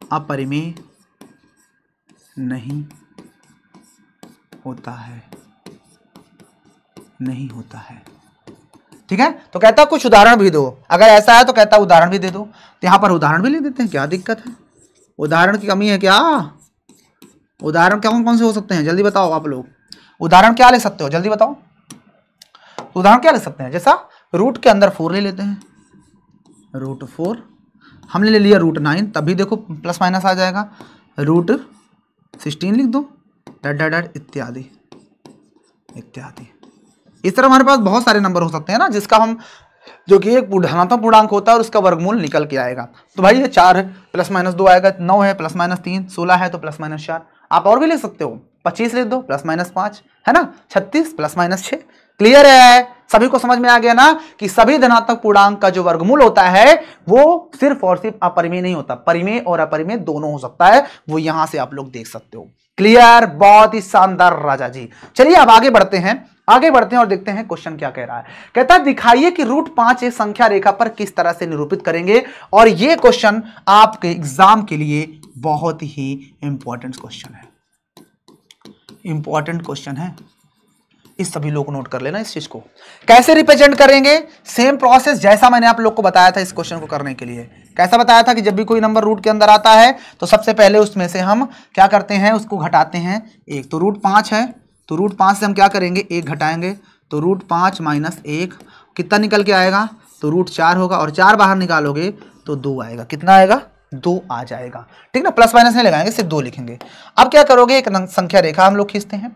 अपरिमेय नहीं होता है, नहीं होता है। ठीक है, तो कहता कुछ उदाहरण भी दो, अगर ऐसा है तो कहता उदाहरण भी दे दो। तो यहां पर उदाहरण भी ले देते हैं, क्या दिक्कत है, उदाहरण की कमी है क्या? उदाहरण कौन कौन से हो सकते हैं, जल्दी बताओ आप लोग। उदाहरण क्या ले सकते हो, जल्दी बताओ। उदाहरण क्या ले सकते हैं, जैसा रूट के अंदर 4 ले लेते हैं, रूट 4 हमने ले लिया, रूट 9 तभी देखो प्लस माइनस आ जाएगा, रूट 16 लिख दो, डट डट डट इत्यादि इत्यादि। इस तरह हमारे पास बहुत सारे नंबर हो सकते हैं ना, जिसका हम जो कि एक धनात्मक पूर्णांक होता है और उसका वर्गमूल निकल के आएगा। तो भाई ये 4 है, प्लस माइनस 2 आएगा, 9 है प्लस माइनस 3, 16 है तो प्लस माइनस 4। आप और भी ले सकते हो, 25 लिख दो प्लस माइनस 5, है ना, 36 प्लस माइनस 6। क्लियर है, सभी को समझ में आ गया ना कि सभी धनात्मक पूर्णांक का जो वर्गमूल होता है वो सिर्फ और सिर्फ अपरिमेय नहीं होता, परिमेय और अपरिमेय दोनों हो सकता है, वो यहां से आप लोग देख सकते हो। क्लियर, बहुत ही शानदार राजा जी। चलिए अब आगे बढ़ते हैं, और देखते हैं क्वेश्चन क्या कह रहा है। कहता है दिखाइए कि रूट 5 एक संख्या रेखा पर किस तरह से निरूपित करेंगे। और यह क्वेश्चन आपके एग्जाम के लिए बहुत ही इंपॉर्टेंट क्वेश्चन है, इंपॉर्टेंट क्वेश्चन है। इस सभी लोग नोट कर लेना इस चीज को। कैसे रिप्रेजेंट करेंगे, सेम प्रोसेस जैसा मैंने आप लोग को बताया था इस क्वेश्चन को करने के लिए। कैसा बताया था कि जब भी कोई नंबर रूट के अंदर आता है तो सबसे पहले उसमें से हम क्या करते हैं, उसको घटाते हैं 1। तो रूट 5 है तो रूट 5 से हम क्या करेंगे, 1 घटाएंगे, तो रूट 5 माइनस 1 कितना निकल के आएगा, तो रूट 4 होगा, और 4 बाहर निकालोगे तो 2 आएगा। कितना आएगा, 2 आ जाएगा। ठीक ना, प्लस माइनस नहीं लगाएंगे, सिर्फ 2 लिखेंगे। अब क्या करोगे, एक संख्या रेखा हम लोग खींचते हैं,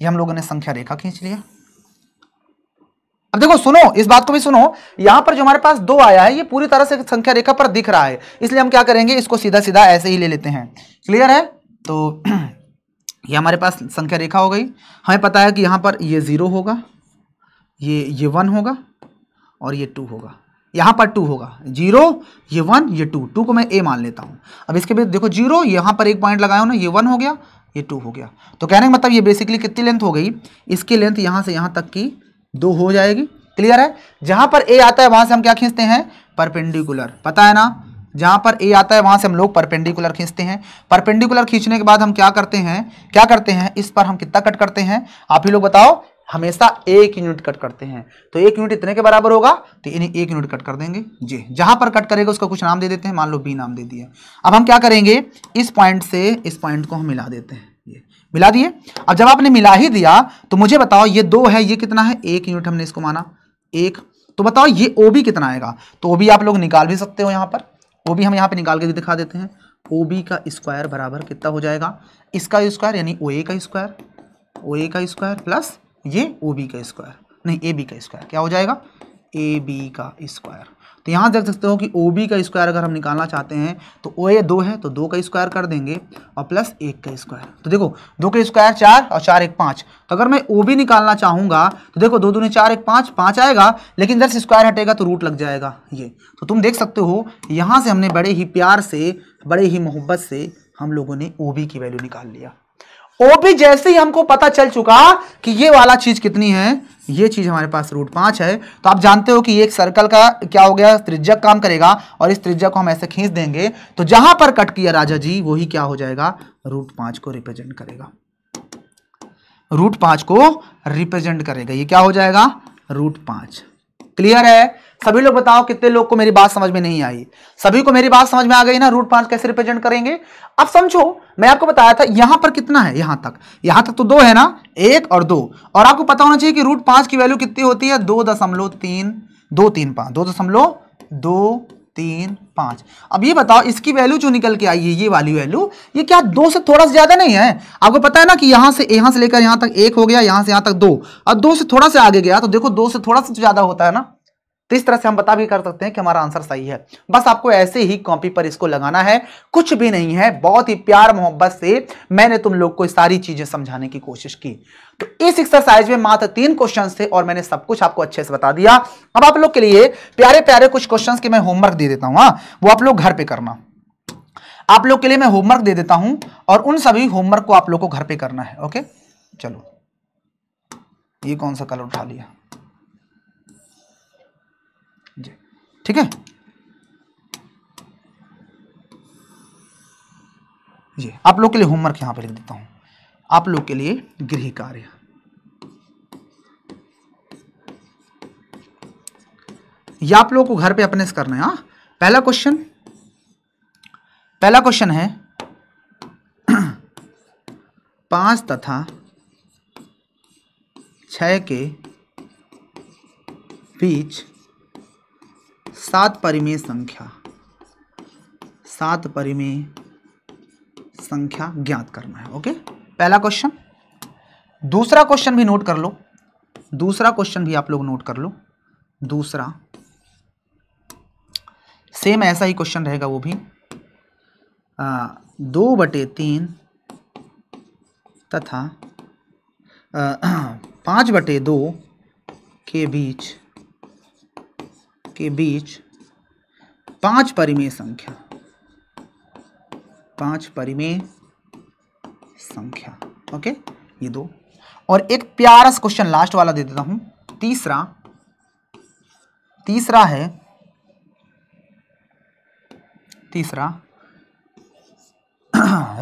ये हम लोगों ने संख्या रेखा खींच लिया। अब देखो सुनो, इस बात को भी सुनो, यहां पर जो हमारे पास 2 आया है ये पूरी तरह से संख्या रेखा पर दिख रहा है, इसलिए हम क्या करेंगे, इसको सीधा सीधा ऐसे ही ले लेते हैं। क्लियर है, तो ये हमारे पास संख्या रेखा हो गई। हमें पता है कि यहां पर ये 0 होगा, ये 1 होगा और ये 2 होगा। यहां पर 2 होगा, 0 ये 1 ये 2 को मैं a मान लेता हूं। अब इसके बाद देखो 0 यहां पर एक पॉइंट लगाया हो ना, ये 1 हो गया, ये 2 हो गया। तो कहने का मतलब ये बेसिकली कितनी लेंथ हो गई, इसकी लेंथ यहां से यहां तक की 2 हो जाएगी। क्लियर है, जहां पर a आता है वहां से हम क्या खींचते हैं, परपेंडिकुलर। पता है ना, जहां पर a आता है वहां से हम लोग परपेंडिकुलर खींचते हैं। परपेंडिकुलर खींचने के बाद हम क्या करते हैं, इस पर हम कितना कट करते हैं, आप ही लोग बताओ। हमेशा 1 यूनिट कट करते हैं, तो 1 यूनिट इतने के बराबर होगा, तो इन्हें 1 यूनिट कट कर देंगे जी। जहां पर कट करेगा उसका कुछ नाम दे देते हैं, मान लो b नाम दे दिया। अब हम क्या करेंगे, इस पॉइंट से इस पॉइंट को हम मिला देते हैं, ये मिला दिए। अब जब आपने मिला ही दिया तो मुझे बताओ ये 2 है, ये कितना है, 1 यूनिट हमने इसको माना 1। तो बताओ ये OB कितना आएगा, तो OB आप लोग निकाल भी सकते हो, यहाँ पर OB हम यहाँ पे निकाल के दिखा देते हैं। OB का स्क्वायर बराबर कितना हो जाएगा, इसका स्क्वायर यानी OA का स्क्वायर, OA का स्क्वायर प्लस ये OB का स्क्वायर, नहीं AB का स्क्वायर, क्या हो जाएगा, AB का स्क्वायर। तो यहाँ देख सकते हो कि OB का स्क्वायर अगर हम निकालना चाहते हैं तो OA 2 है तो 2 का स्क्वायर कर देंगे और प्लस 1 का स्क्वायर। तो देखो 2 का स्क्वायर 4 और 4 1 5। तो अगर मैं OB निकालना चाहूँगा तो देखो 2 दूनी 4 1 5, 5 आएगा, लेकिन इधर से स्क्वायर हटेगा तो रूट लग जाएगा ये। तो तुम देख सकते हो यहाँ से हमने बड़े ही प्यार से, बड़े ही मोहब्बत से हम लोगों ने OB की वैल्यू निकाल लिया। OB जैसे ही हमको पता चल चुका कि ये वाला चीज कितनी है, ये चीज हमारे पास रूट 5 है, तो आप जानते हो कि एक सर्कल का क्या हो गया, त्रिज्यक काम करेगा, और इस त्रिज्यक को हम ऐसे खींच देंगे तो जहां पर कट किया राजा जी वही क्या हो जाएगा, रूट 5 को रिप्रेजेंट करेगा, रूट 5 को रिप्रेजेंट करेगा। ये क्या हो जाएगा, रूट 5। क्लियर है, सभी लोग बताओ कितने लोग को मेरी बात समझ में नहीं आई। सभी को मेरी बात समझ में आ गई ना, रूट 5 कैसे रिप्रेजेंट करेंगे। अब समझो, मैं आपको बताया था यहां पर कितना है, यहां तक तो 2 है ना, 1 और 2, और आपको पता होना चाहिए कि रूट 5 की वैल्यू कितनी होती है, 2.235। अब ये बताओ इसकी वैल्यू जो निकल के आई है, ये वाली वैल्यू, ये क्या 2 से थोड़ा सा ज्यादा नहीं है। आपको पता है ना कि यहां से लेकर यहां तक 1 हो गया, यहां से यहां तक 2, और 2 से थोड़ा सा आगे गया तो देखो 2 से थोड़ा सा ज्यादा होता है ना। तो इस तरह से हम बता भी कर सकते हैं कि हमारा आंसर सही है। बस आपको ऐसे ही कॉपी पर इसको लगाना है, कुछ भी नहीं है। बहुत ही प्यार मोहब्बत से मैंने तुम लोग को सारी चीजें समझाने की कोशिश की। तो इस एक्सरसाइज में मात्र 3 क्वेश्चंस थे और मैंने सब कुछ आपको अच्छे से बता दिया। अब आप लोग के लिए प्यारे प्यारे कुछ क्वेश्चंस के मैं होमवर्क दे देता हूं, वो आप लोग घर पे करना। आप लोग के लिए मैं होमवर्क दे देता हूं और उन सभी होमवर्क को आप लोग को घर पे करना है। ओके, चलो ये कौन सा कलर उठा लिया जी, ठीक है जी। आप लोग के लिए होमवर्क यहां पे लिख देता हूं, आप लोग के लिए गृह कार्य। ये आप लोगों को घर पे अपने से करना है। पहला क्वेश्चन है 5 तथा 6 के बीच 7 परिमेय संख्या ज्ञात करना है। ओके, पहला क्वेश्चन। दूसरा क्वेश्चन भी नोट कर लो, दूसरा क्वेश्चन भी आप लोग नोट कर लो। दूसरा सेम ऐसा ही क्वेश्चन रहेगा, वो भी 2/3 तथा 5/2 के बीच 5 परिमेय संख्या। ओके, ये 2। और एक प्यारा सा क्वेश्चन लास्ट वाला दे देता हूं, तीसरा है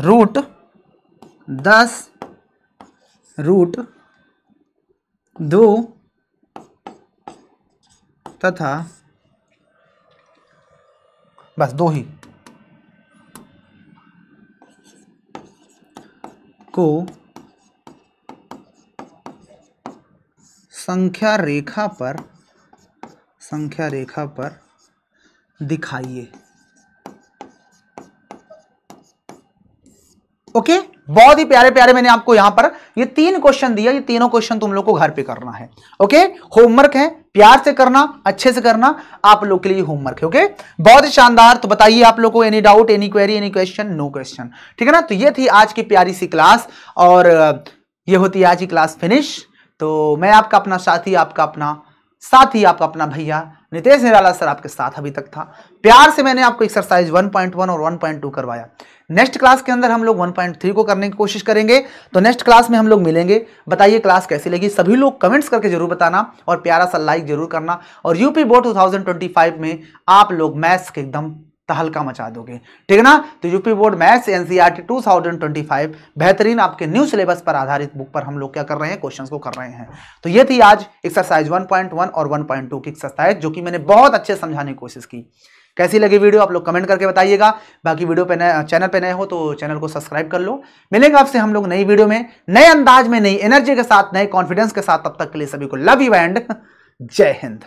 √10√2 तथा बस 2 ही को संख्या रेखा पर दिखाइए। ओके, बहुत ही प्यारे प्यारे मैंने आपको यहां पर ये 3 क्वेश्चन दिया, ये तीनों क्वेश्चन तुम लोग को घर पे करना है। ओके, होमवर्क है, प्यार से करना, अच्छे से करना, आप लोग के लिए होमवर्क है। ओके, बहुत ही शानदार। तो बताइए आप लोग को any doubt, any query, any question? No question, ठीक है ना। तो ये थी आज की प्यारी सी क्लास और ये होती है आज की क्लास फिनिश। तो मैं आपका अपना साथी, आपका अपना भैया नितेश निराला सर आपके साथ अभी तक था। प्यार से मैंने आपको एक्सरसाइज 1.1 और 1.2 करवाया। नेक्स्ट क्लास के अंदर हम लोग 1.3 को करने की कोशिश करेंगे। तो नेक्स्ट क्लास में हम लोग मिलेंगे। बताइए क्लास कैसी लगी, सभी लोग कमेंट्स करके जरूर बताना और प्यारा सा लाइक जरूर करना। और यूपी बोर्ड 2025 में आप लोग मैथ्स के एकदम तहलका मचा दोगे, ठीक है ना। तो यूपी बोर्ड मैथ्स एनसीईआरटी 2025 बेहतरीन आपके न्यू सिलेबस पर आधारित बुक पर हम लोग क्या कर रहे हैं, क्वेश्चंस को कर रहे हैं। तो ये थी आज एक्सरसाइज 1.1 और 1.2 की एक्सरसाइज, जो कि मैंने बहुत अच्छे समझाने की कोशिश की। कैसी लगी वीडियो आप लोग कमेंट करके बताइएगा। बाकी वीडियो पे चैनल पे नए हो तो चैनल को सब्सक्राइब कर लो। मिलेंगे आपसे हम लोग नई वीडियो में, नए अंदाज में, नई एनर्जी के साथ, नए कॉन्फिडेंस के साथ। तब तक के लिए सभी को लव यू एंड जय हिंद।